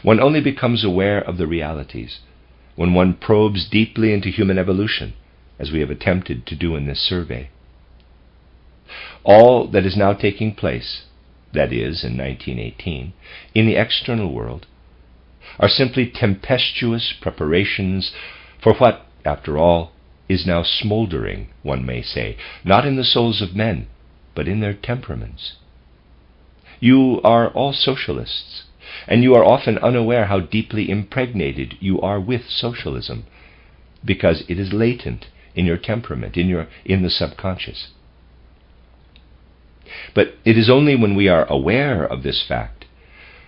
One only becomes aware of the realities when one probes deeply into human evolution, as we have attempted to do in this survey. All that is now taking place, that is, in 1918, in the external world, are simply tempestuous preparations for what, after all, is now smoldering, one may say, not in the souls of men, but in their temperaments. You are all socialists, and you are often unaware how deeply impregnated you are with socialism, because it is latent in your temperament, in the subconscious. But it is only when we are aware of this fact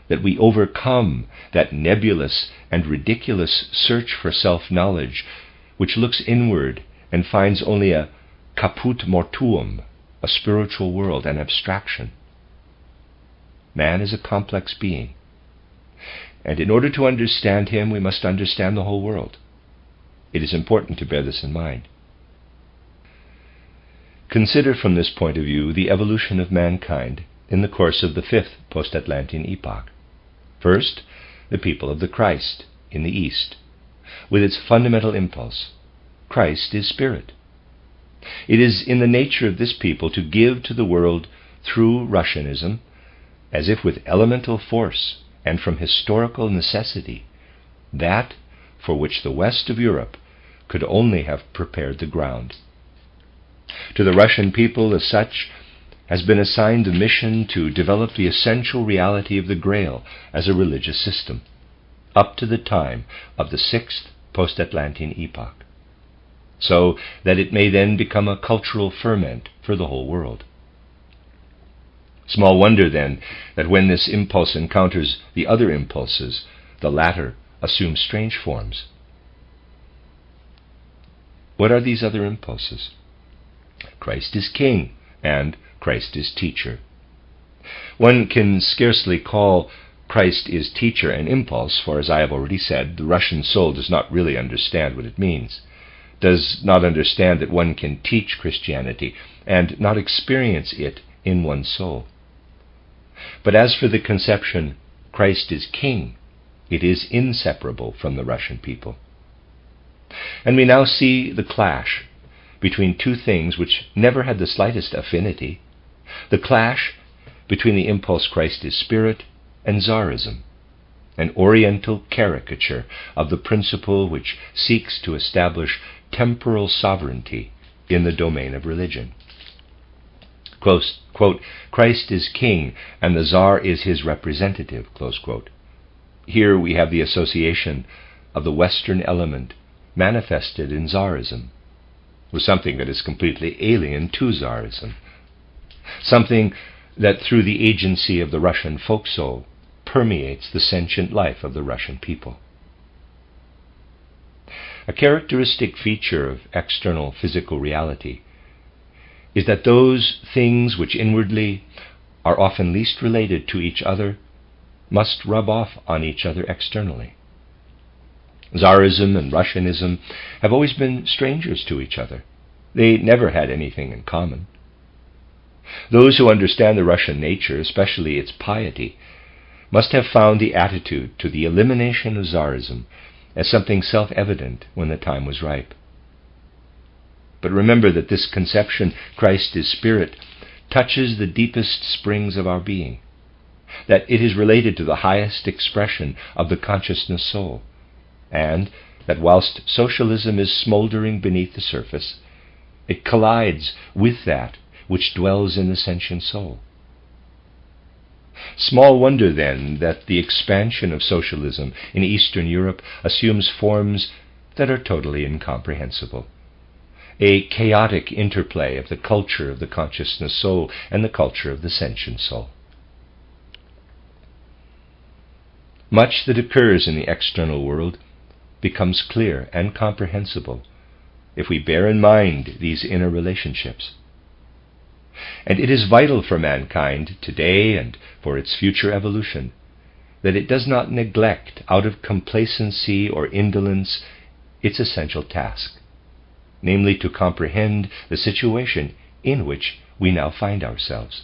that we overcome that nebulous and ridiculous search for self-knowledge which looks inward and finds only a caput mortuum, a spiritual world, an abstraction. Man is a complex being, and in order to understand him, we must understand the whole world. It is important to bear this in mind. Consider from this point of view the evolution of mankind in the course of the fifth post-Atlantean epoch. First, the people of the Christ in the East, with its fundamental impulse. Christ is spirit. It is in the nature of this people to give to the world through Russianism, as if with elemental force and from historical necessity, that for which the West of Europe could only have prepared the ground. To the Russian people, as such, has been assigned the mission to develop the essential reality of the Grail as a religious system, up to the time of the sixth post-Atlantean epoch, so that it may then become a cultural ferment for the whole world. Small wonder, then, that when this impulse encounters the other impulses, the latter assume strange forms. What are these other impulses? Christ is king, and Christ is teacher. One can scarcely call Christ is teacher an impulse, for as I have already said, the Russian soul does not really understand what it means, does not understand that one can teach Christianity and not experience it in one's soul. But as for the conception, Christ is king, it is inseparable from the Russian people. And we now see the clash between two things which never had the slightest affinity, the clash between the impulse Christ is spirit and Tsarism, an oriental caricature of the principle which seeks to establish temporal sovereignty in the domain of religion. Quote, Christ is king and the Tsar is his representative, close quote. Here we have the association of the Western element manifested in Tsarism with something that is completely alien to Tsarism, something that through the agency of the Russian folk soul permeates the sentient life of the Russian people. A characteristic feature of external physical reality is that those things which inwardly are often least related to each other must rub off on each other externally. Tsarism and Russianism have always been strangers to each other. They never had anything in common. Those who understand the Russian nature, especially its piety, must have found the attitude to the elimination of Tsarism as something self-evident when the time was ripe. But remember that this conception, Christ is spirit, touches the deepest springs of our being, that it is related to the highest expression of the consciousness soul, and that whilst socialism is smoldering beneath the surface, it collides with that which dwells in the sentient soul. Small wonder, then, that the expansion of socialism in Eastern Europe assumes forms that are totally incomprehensible. A chaotic interplay of the culture of the consciousness soul and the culture of the sentient soul. Much that occurs in the external world becomes clear and comprehensible if we bear in mind these inner relationships. And it is vital for mankind today and for its future evolution that it does not neglect out of complacency or indolence its essential task, namely to comprehend the situation in which we now find ourselves.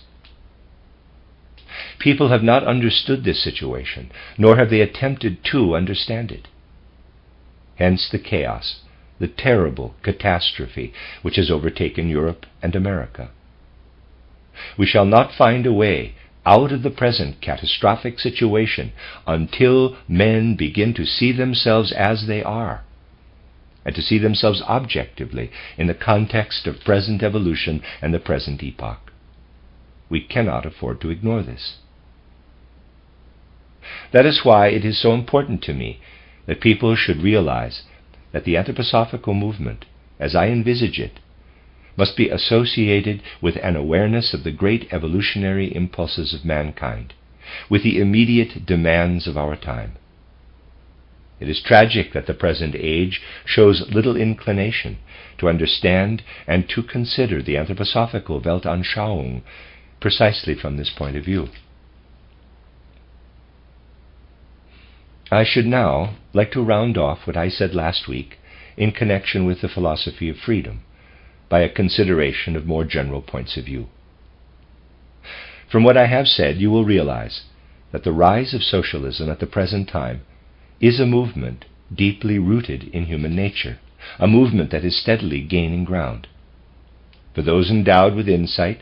People have not understood this situation, nor have they attempted to understand it. Hence the chaos, the terrible catastrophe which has overtaken Europe and America. We shall not find a way out of the present catastrophic situation until men begin to see themselves as they are, and to see themselves objectively in the context of present evolution and the present epoch. We cannot afford to ignore this. That is why it is so important to me that people should realize that the anthroposophical movement, as I envisage it, must be associated with an awareness of the great evolutionary impulses of mankind, with the immediate demands of our time. It is tragic that the present age shows little inclination to understand and to consider the anthroposophical Weltanschauung precisely from this point of view. I should now like to round off what I said last week in connection with the philosophy of freedom by a consideration of more general points of view. From what I have said, you will realize that the rise of socialism at the present time is a movement deeply rooted in human nature, a movement that is steadily gaining ground. For those endowed with insight,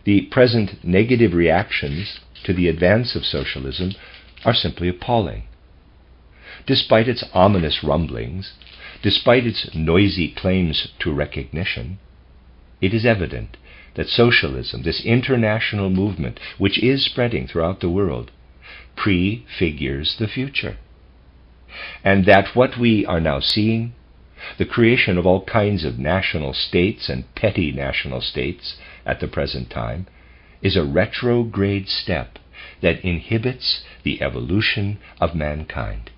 the present negative reactions to the advance of socialism are simply appalling. Despite its ominous rumblings, despite its noisy claims to recognition, it is evident that socialism, this international movement which is spreading throughout the world, prefigures the future. And that what we are now seeing, the creation of all kinds of national states and petty national states at the present time, is a retrograde step that inhibits the evolution of mankind.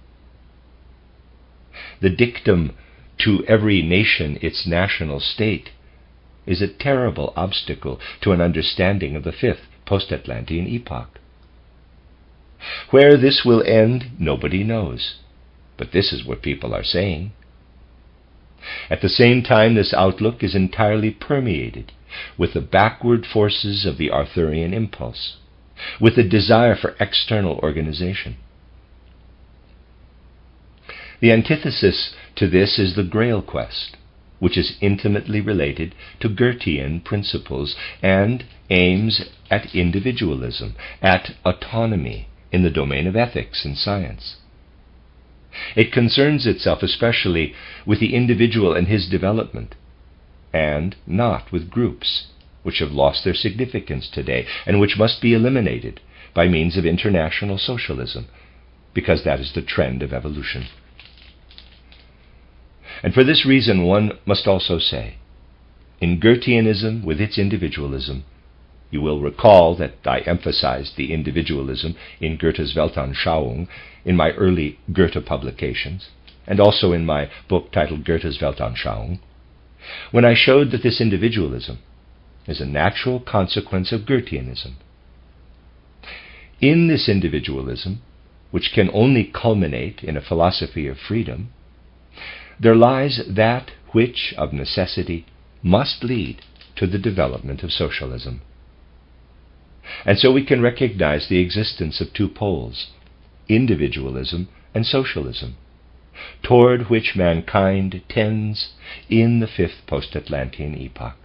The dictum, "to every nation its national state," is a terrible obstacle to an understanding of the fifth post-Atlantean epoch. Where this will end, nobody knows, but this is what people are saying. At the same time, this outlook is entirely permeated with the backward forces of the Arthurian impulse, with the desire for external organization. The antithesis to this is the Grail quest, which is intimately related to Goethean principles and aims at individualism, at autonomy in the domain of ethics and science. It concerns itself especially with the individual and his development, and not with groups, which have lost their significance today and which must be eliminated by means of international socialism, because that is the trend of evolution. And for this reason one must also say, in Goetheanism with its individualism, you will recall that I emphasized the individualism in Goethe's Weltanschauung in my early Goethe publications, and also in my book titled Goethe's Weltanschauung, when I showed that this individualism is a natural consequence of Goetheanism. In this individualism, which can only culminate in a philosophy of freedom, there lies that which, of necessity, must lead to the development of socialism. And so we can recognize the existence of two poles, individualism and socialism, toward which mankind tends in the fifth post-Atlantean epoch.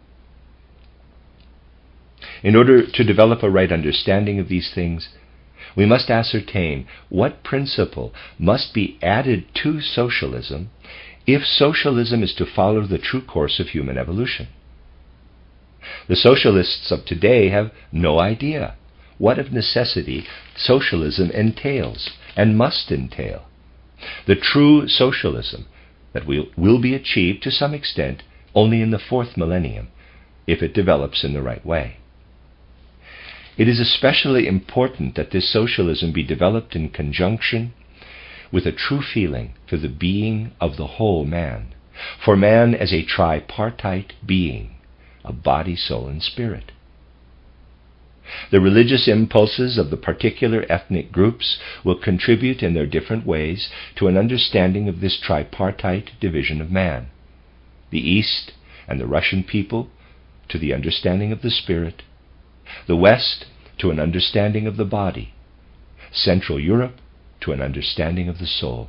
In order to develop a right understanding of these things, we must ascertain what principle must be added to socialism if socialism is to follow the true course of human evolution. The socialists of today have no idea what of necessity socialism entails and must entail, the true socialism that will be achieved to some extent only in the fourth millennium, if it develops in the right way. It is especially important that this socialism be developed in conjunction with a true feeling for the being of the whole man, for man as a tripartite being of body, soul, and spirit. The religious impulses of the particular ethnic groups will contribute in their different ways to an understanding of this tripartite division of man. The East and the Russian people to the understanding of the spirit, the West to an understanding of the body, Central Europe to an understanding of the soul.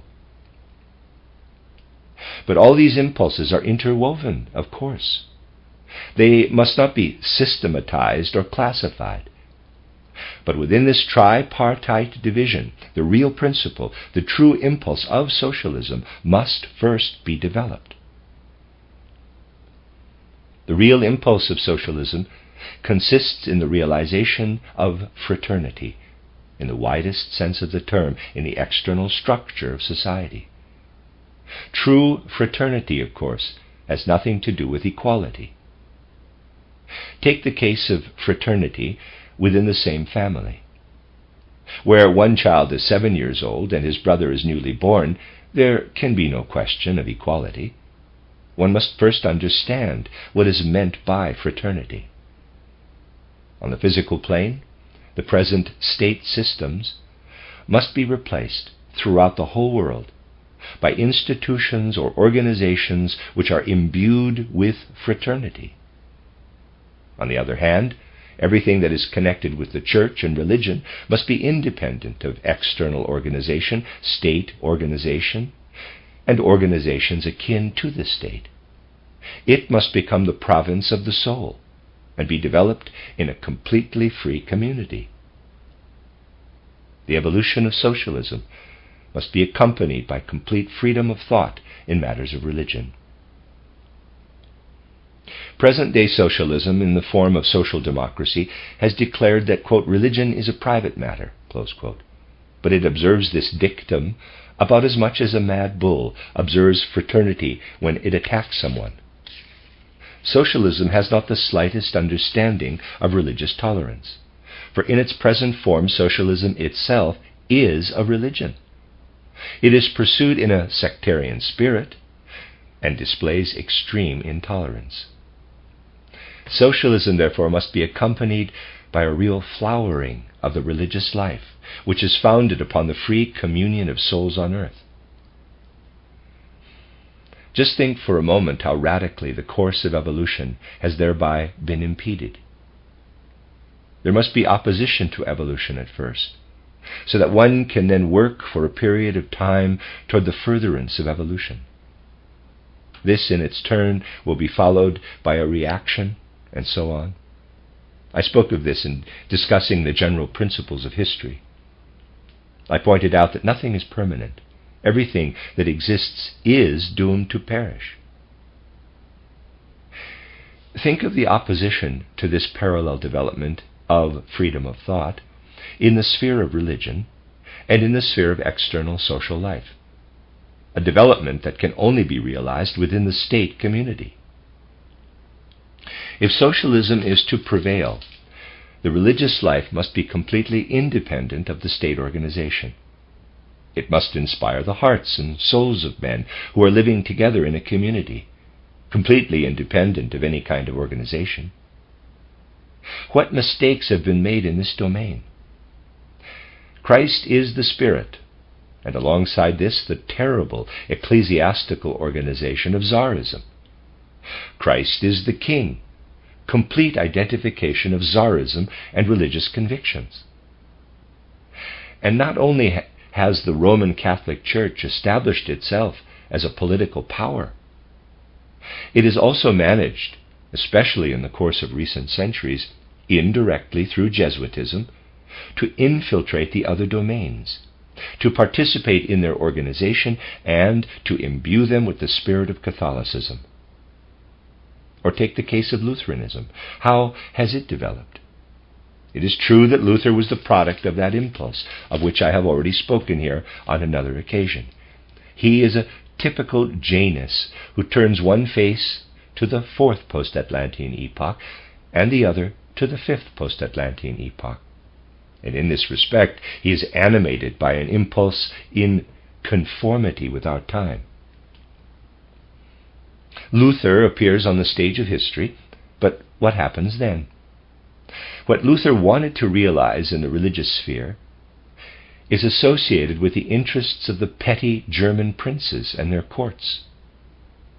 But all these impulses are interwoven, of course. They must not be systematized or classified. But within this tripartite division, the real principle, the true impulse of socialism must first be developed. The real impulse of socialism consists in the realization of fraternity, in the widest sense of the term, in the external structure of society. True fraternity, of course, has nothing to do with equality. Take the case of fraternity within the same family. Where one child is 7 years old and his brother is newly born, there can be no question of equality. One must first understand what is meant by fraternity. On the physical plane, the present state systems must be replaced throughout the whole world by institutions or organizations which are imbued with fraternity. On the other hand, everything that is connected with the church and religion must be independent of external organization, state organization, and organizations akin to the state. It must become the province of the soul and be developed in a completely free community. The evolution of socialism must be accompanied by complete freedom of thought in matters of religion. Present-day socialism, in the form of social democracy, has declared that, quote, religion is a private matter, close quote. But it observes this dictum about as much as a mad bull observes fraternity when it attacks someone. Socialism has not the slightest understanding of religious tolerance, for in its present form, socialism itself is a religion. It is pursued in a sectarian spirit and displays extreme intolerance. Socialism, therefore, must be accompanied by a real flowering of the religious life, which is founded upon the free communion of souls on earth. Just think for a moment how radically the course of evolution has thereby been impeded. There must be opposition to evolution at first, so that one can then work for a period of time toward the furtherance of evolution. This, in its turn, will be followed by a reaction, and so on. I spoke of this in discussing the general principles of history. I pointed out that nothing is permanent. Everything that exists is doomed to perish. Think of the opposition to this parallel development of freedom of thought in the sphere of religion and in the sphere of external social life, a development that can only be realized within the state community. If socialism is to prevail, the religious life must be completely independent of the state organization. It must inspire the hearts and souls of men who are living together in a community, completely independent of any kind of organization. What mistakes have been made in this domain? Christ is the Spirit, and alongside this, the terrible ecclesiastical organization of Tsarism. Christ is the King, complete identification of Tsarism and religious convictions. And not only has the Roman Catholic Church established itself as a political power, it is also managed, especially in the course of recent centuries, indirectly through Jesuitism, to infiltrate the other domains, to participate in their organization, and to imbue them with the spirit of Catholicism. Or take the case of Lutheranism. How has it developed? It is true that Luther was the product of that impulse, of which I have already spoken here on another occasion. He is a typical Janus who turns one face to the fourth post-Atlantean epoch and the other to the fifth post-Atlantean epoch. And in this respect, he is animated by an impulse in conformity with our time. Luther appears on the stage of history, but what happens then? What Luther wanted to realize in the religious sphere is associated with the interests of the petty German princes and their courts.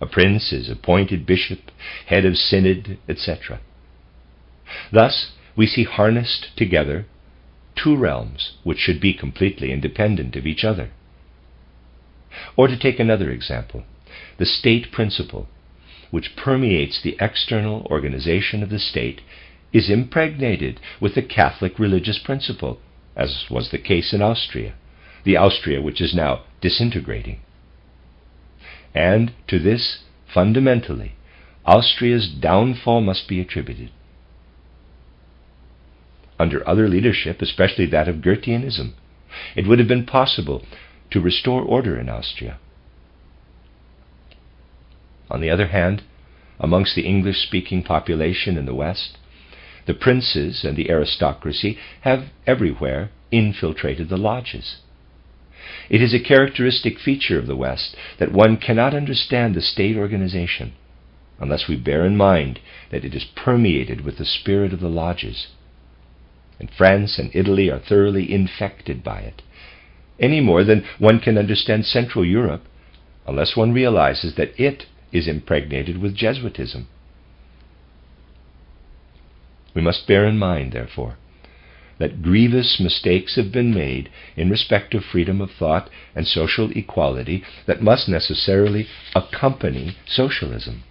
A prince is appointed bishop, head of synod, etc. Thus, we see harnessed together two realms which should be completely independent of each other. Or to take another example, the state principle, which permeates the external organization of the state, is impregnated with the Catholic religious principle, as was the case in Austria, the Austria which is now disintegrating. And to this, fundamentally, Austria's downfall must be attributed. Under other leadership, especially that of Goetheanism, it would have been possible to restore order in Austria. On the other hand, amongst the English-speaking population in the West, the princes and the aristocracy have everywhere infiltrated the lodges. It is a characteristic feature of the West that one cannot understand the state organization unless we bear in mind that it is permeated with the spirit of the lodges. And France and Italy are thoroughly infected by it, any more than one can understand Central Europe unless one realizes that it is impregnated with Jesuitism. We must bear in mind, therefore, that grievous mistakes have been made in respect of freedom of thought and social equality that must necessarily accompany socialism.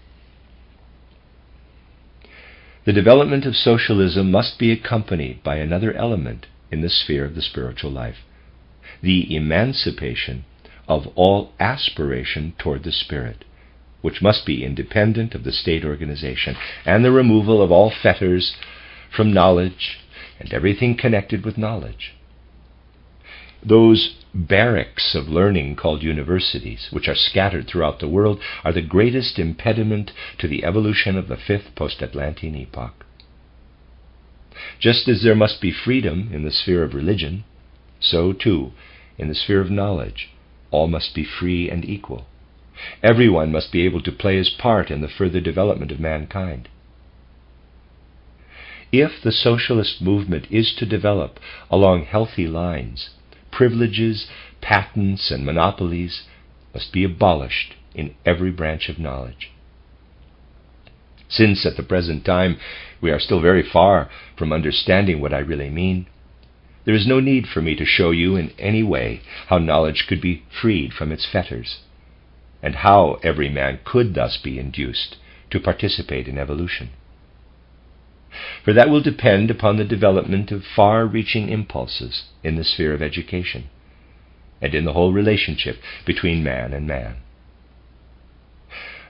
The development of socialism must be accompanied by another element in the sphere of the spiritual life, the emancipation of all aspiration toward the spirit, which must be independent of the state organization, and the removal of all fetters from knowledge and everything connected with knowledge. Those barracks of learning called universities, which are scattered throughout the world, are the greatest impediment to the evolution of the fifth post-Atlantean epoch. Just as there must be freedom in the sphere of religion, so too, in the sphere of knowledge, all must be free and equal. Everyone must be able to play his part in the further development of mankind. If the socialist movement is to develop along healthy lines, privileges, patents, and monopolies must be abolished in every branch of knowledge. Since at the present time we are still very far from understanding what I really mean, there is no need for me to show you in any way how knowledge could be freed from its fetters, and how every man could thus be induced to participate in evolution. For that will depend upon the development of far-reaching impulses in the sphere of education, and in the whole relationship between man and man.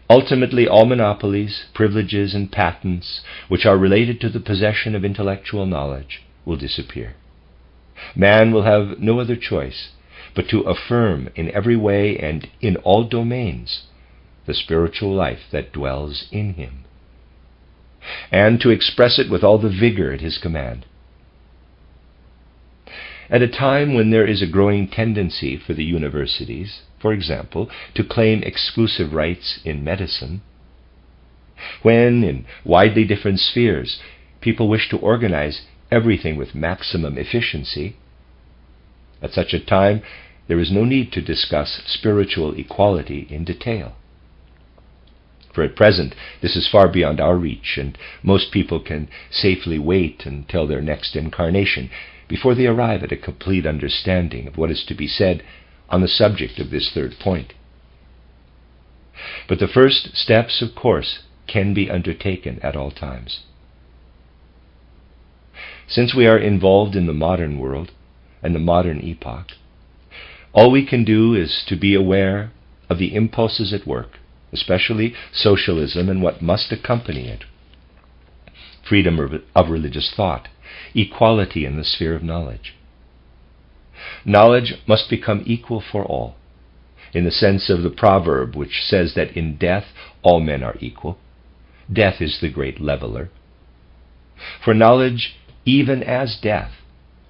Ultimately, all monopolies, privileges, and patents which are related to the possession of intellectual knowledge will disappear. Man will have no other choice but to affirm in every way and in all domains the spiritual life that dwells in him, and to express it with all the vigor at his command. At a time when there is a growing tendency for the universities, for example, to claim exclusive rights in medicine, when, in widely different spheres, people wish to organize everything with maximum efficiency, at such a time there is no need to discuss spiritual equality in detail. For at present, this is far beyond our reach, and most people can safely wait until their next incarnation before they arrive at a complete understanding of what is to be said on the subject of this third point. But the first steps, of course, can be undertaken at all times. Since we are involved in the modern world and the modern epoch, all we can do is to be aware of the impulses at work, especially socialism and what must accompany it: freedom of religious thought, equality in the sphere of knowledge. Knowledge must become equal for all, in the sense of the proverb which says that in death all men are equal. Death is the great leveler. For knowledge, even as death,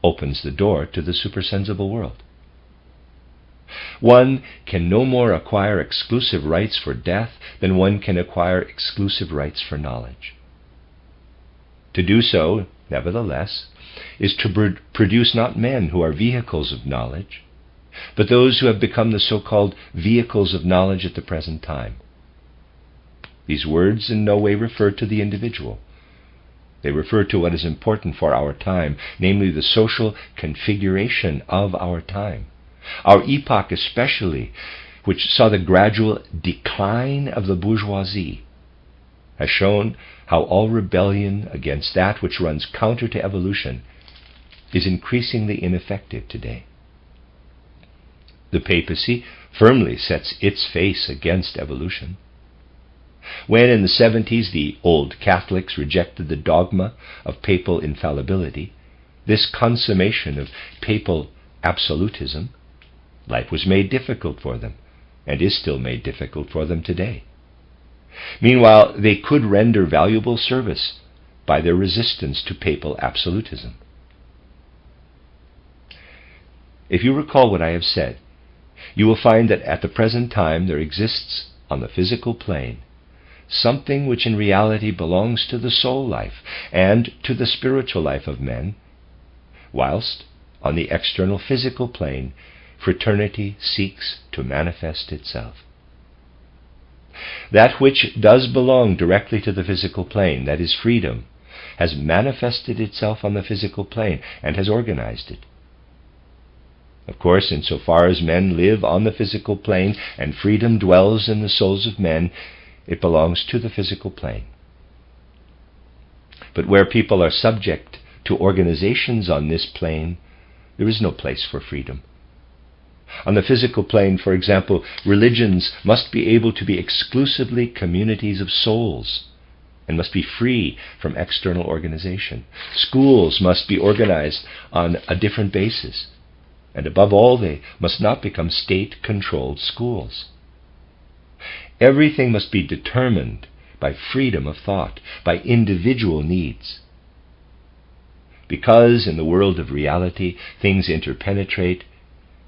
opens the door to the supersensible world. One can no more acquire exclusive rights for death than one can acquire exclusive rights for knowledge. To do so, nevertheless, is to produce not men who are vehicles of knowledge, but those who have become the so-called vehicles of knowledge at the present time. These words in no way refer to the individual. They refer to what is important for our time, namely the social configuration of our time. Our epoch especially, which saw the gradual decline of the bourgeoisie, has shown how all rebellion against that which runs counter to evolution is increasingly ineffective today. The Papacy firmly sets its face against evolution. When in the 70s the old Catholics rejected the dogma of papal infallibility, this consummation of papal absolutism, life was made difficult for them, and is still made difficult for them today. Meanwhile, they could render valuable service by their resistance to papal absolutism. If you recall what I have said, you will find that at the present time there exists on the physical plane something which in reality belongs to the soul life and to the spiritual life of men, whilst on the external physical plane fraternity seeks to manifest itself. That which does belong directly to the physical plane, that is freedom, has manifested itself on the physical plane and has organized it. Of course, insofar as men live on the physical plane and freedom dwells in the souls of men, it belongs to the physical plane. But where people are subject to organizations on this plane, there is no place for freedom. On the physical plane, for example, religions must be able to be exclusively communities of souls and must be free from external organization. Schools must be organized on a different basis. And above all, they must not become state-controlled schools. Everything must be determined by freedom of thought, by individual needs. Because in the world of reality things interpenetrate,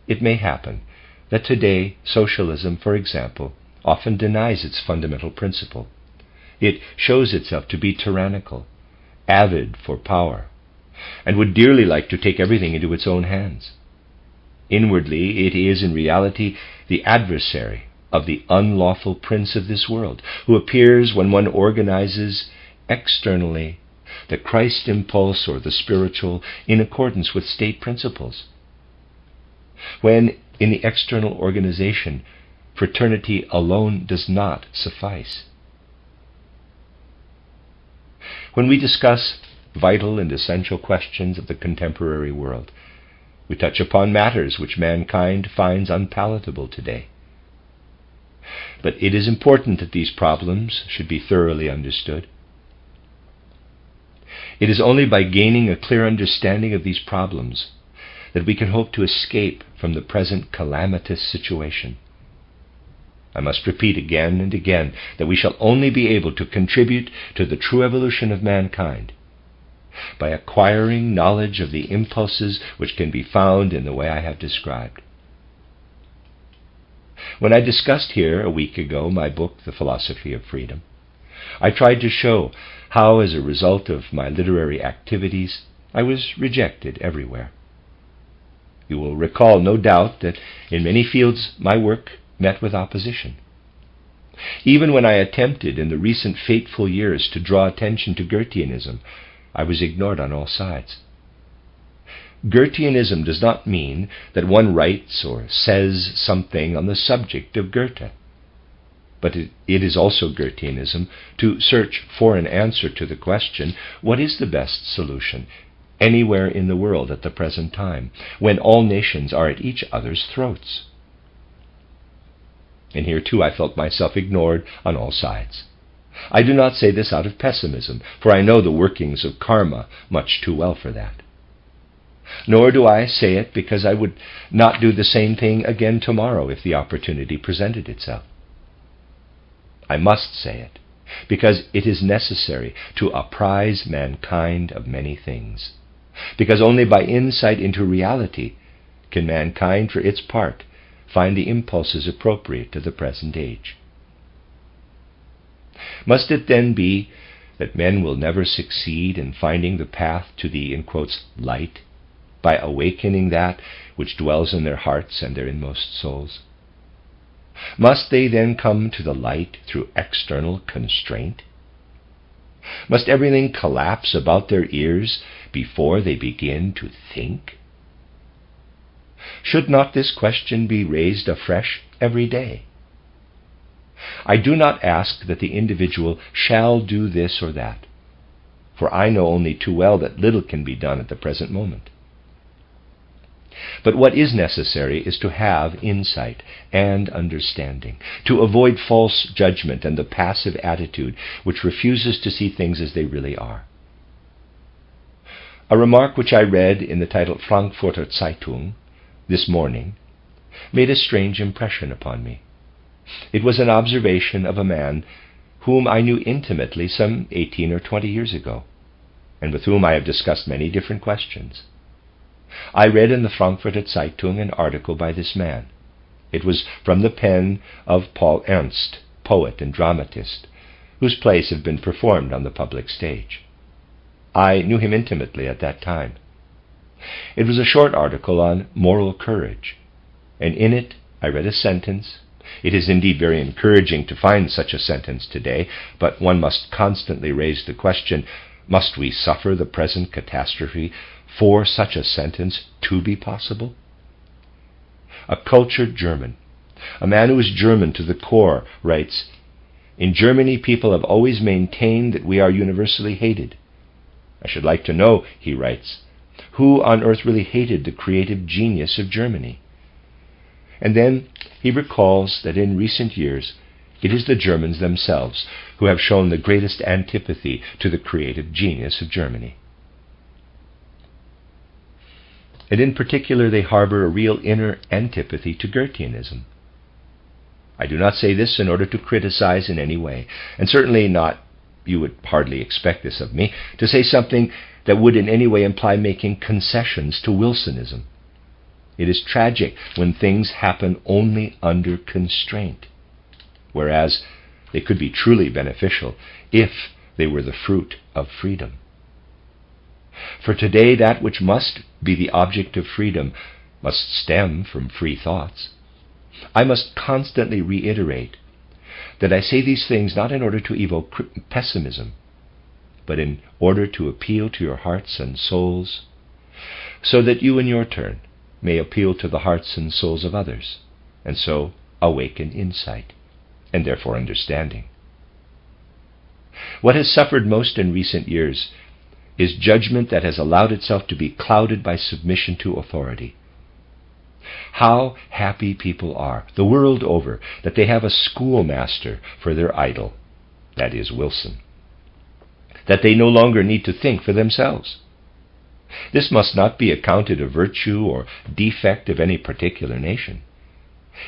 it may happen that today socialism, for example, often denies its fundamental principle. It shows itself to be tyrannical, avid for power, and would dearly like to take everything into its own hands. Inwardly, it is in reality the adversary of the unlawful prince of this world, who appears when one organizes externally the Christ impulse or the spiritual in accordance with state principles. When in the external organization, fraternity alone does not suffice. When we discuss vital and essential questions of the contemporary world, we touch upon matters which mankind finds unpalatable today. But it is important that these problems should be thoroughly understood. It is only by gaining a clear understanding of these problems that we can hope to escape from the present calamitous situation. I must repeat again and again that we shall only be able to contribute to the true evolution of mankind by acquiring knowledge of the impulses which can be found in the way I have described. When I discussed here a week ago my book, The Philosophy of Freedom, I tried to show how, as a result of my literary activities, I was rejected everywhere. You will recall, no doubt, that in many fields my work met with opposition. Even when I attempted in the recent fateful years to draw attention to Goetheanism, I was ignored on all sides. Goetheanism does not mean that one writes or says something on the subject of Goethe, but it is also Goetheanism to search for an answer to the question, what is the best solution anywhere in the world at the present time, when all nations are at each other's throats? And here too I felt myself ignored on all sides. I do not say this out of pessimism, for I know the workings of karma much too well for that. Nor do I say it because I would not do the same thing again tomorrow if the opportunity presented itself. I must say it because it is necessary to apprise mankind of many things, because only by insight into reality can mankind, for its part, find the impulses appropriate to the present age. Must it then be that men will never succeed in finding the path to the, in quotes, light, by awakening that which dwells in their hearts and their inmost souls? Must they then come to the light through external constraint? Must everything collapse about their ears before they begin to think? Should not this question be raised afresh every day? I do not ask that the individual shall do this or that, for I know only too well that little can be done at the present moment. But what is necessary is to have insight and understanding, to avoid false judgment and the passive attitude which refuses to see things as they really are. A remark which I read in the title Frankfurter Zeitung this morning made a strange impression upon me. It was an observation of a man whom I knew intimately some 18 or 20 years ago, and with whom I have discussed many different questions. I read in the Frankfurter Zeitung an article by this man. It was from the pen of Paul Ernst, poet and dramatist, whose plays have been performed on the public stage. I knew him intimately at that time. It was a short article on moral courage, and in it I read a sentence. It is indeed very encouraging to find such a sentence today, but one must constantly raise the question, must we suffer the present catastrophe for such a sentence to be possible? A cultured German, a man who is German to the core, writes, "In Germany people have always maintained that we are universally hated. I should like to know," he writes, "who on earth really hated the creative genius of Germany?" And then he recalls that in recent years it is the Germans themselves who have shown the greatest antipathy to the creative genius of Germany. And in particular they harbor a real inner antipathy to Goetheanism. I do not say this in order to criticize in any way, and certainly not, you would hardly expect this of me, to say something that would in any way imply making concessions to Wilsonism. It is tragic when things happen only under constraint, whereas they could be truly beneficial if they were the fruit of freedom. For today that which must be the object of freedom must stem from free thoughts. I must constantly reiterate that I say these things not in order to evoke pessimism, but in order to appeal to your hearts and souls, so that you in your turn may appeal to the hearts and souls of others, and so awaken insight, and therefore understanding. What has suffered most in recent years is judgment that has allowed itself to be clouded by submission to authority. How happy people are, the world over, that they have a schoolmaster for their idol, that is Wilson, that they no longer need to think for themselves. This must not be accounted a virtue or defect of any particular nation.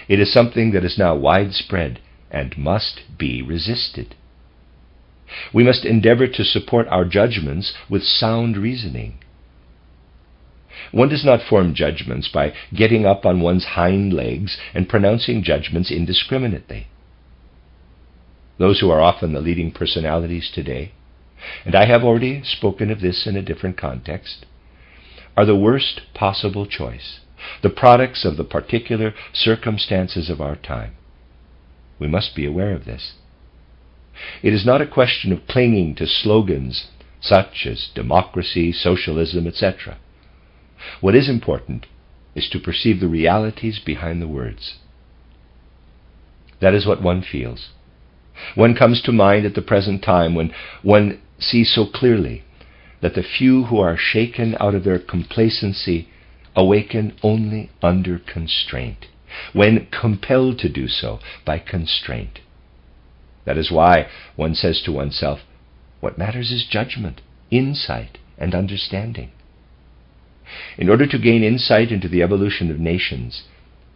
It is something that is now widespread and must be resisted. We must endeavor to support our judgments with sound reasoning. One does not form judgments by getting up on one's hind legs and pronouncing judgments indiscriminately. Those who are often the leading personalities today, and I have already spoken of this in a different context, are the worst possible choice, the products of the particular circumstances of our time. We must be aware of this. It is not a question of clinging to slogans such as democracy, socialism, etc. What is important is to perceive the realities behind the words. That is what one feels. One comes to mind at the present time when one sees so clearly that the few who are shaken out of their complacency awaken only under constraint, when compelled to do so by constraint. That is why one says to oneself, what matters is judgment, insight, and understanding. In order to gain insight into the evolution of nations,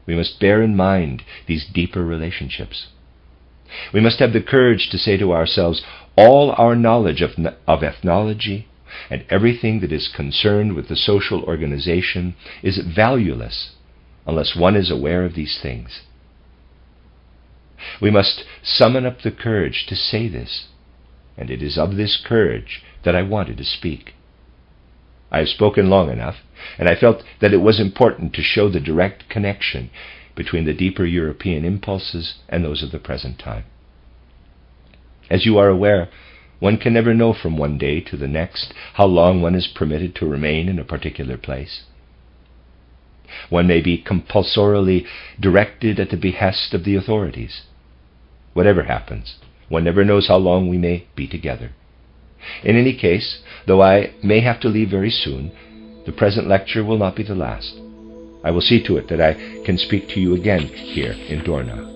we must bear in mind these deeper relationships. We must have the courage to say to ourselves, all our knowledge of ethnology and everything that is concerned with the social organization is valueless unless one is aware of these things. We must summon up the courage to say this, and it is of this courage that I wanted to speak. I have spoken long enough, and I felt that it was important to show the direct connection between the deeper European impulses and those of the present time. As you are aware, one can never know from one day to the next how long one is permitted to remain in a particular place. One may be compulsorily directed at the behest of the authorities. Whatever happens, one never knows how long we may be together. In any case, though I may have to leave very soon, the present lecture will not be the last. I will see to it that I can speak to you again here in Dorna.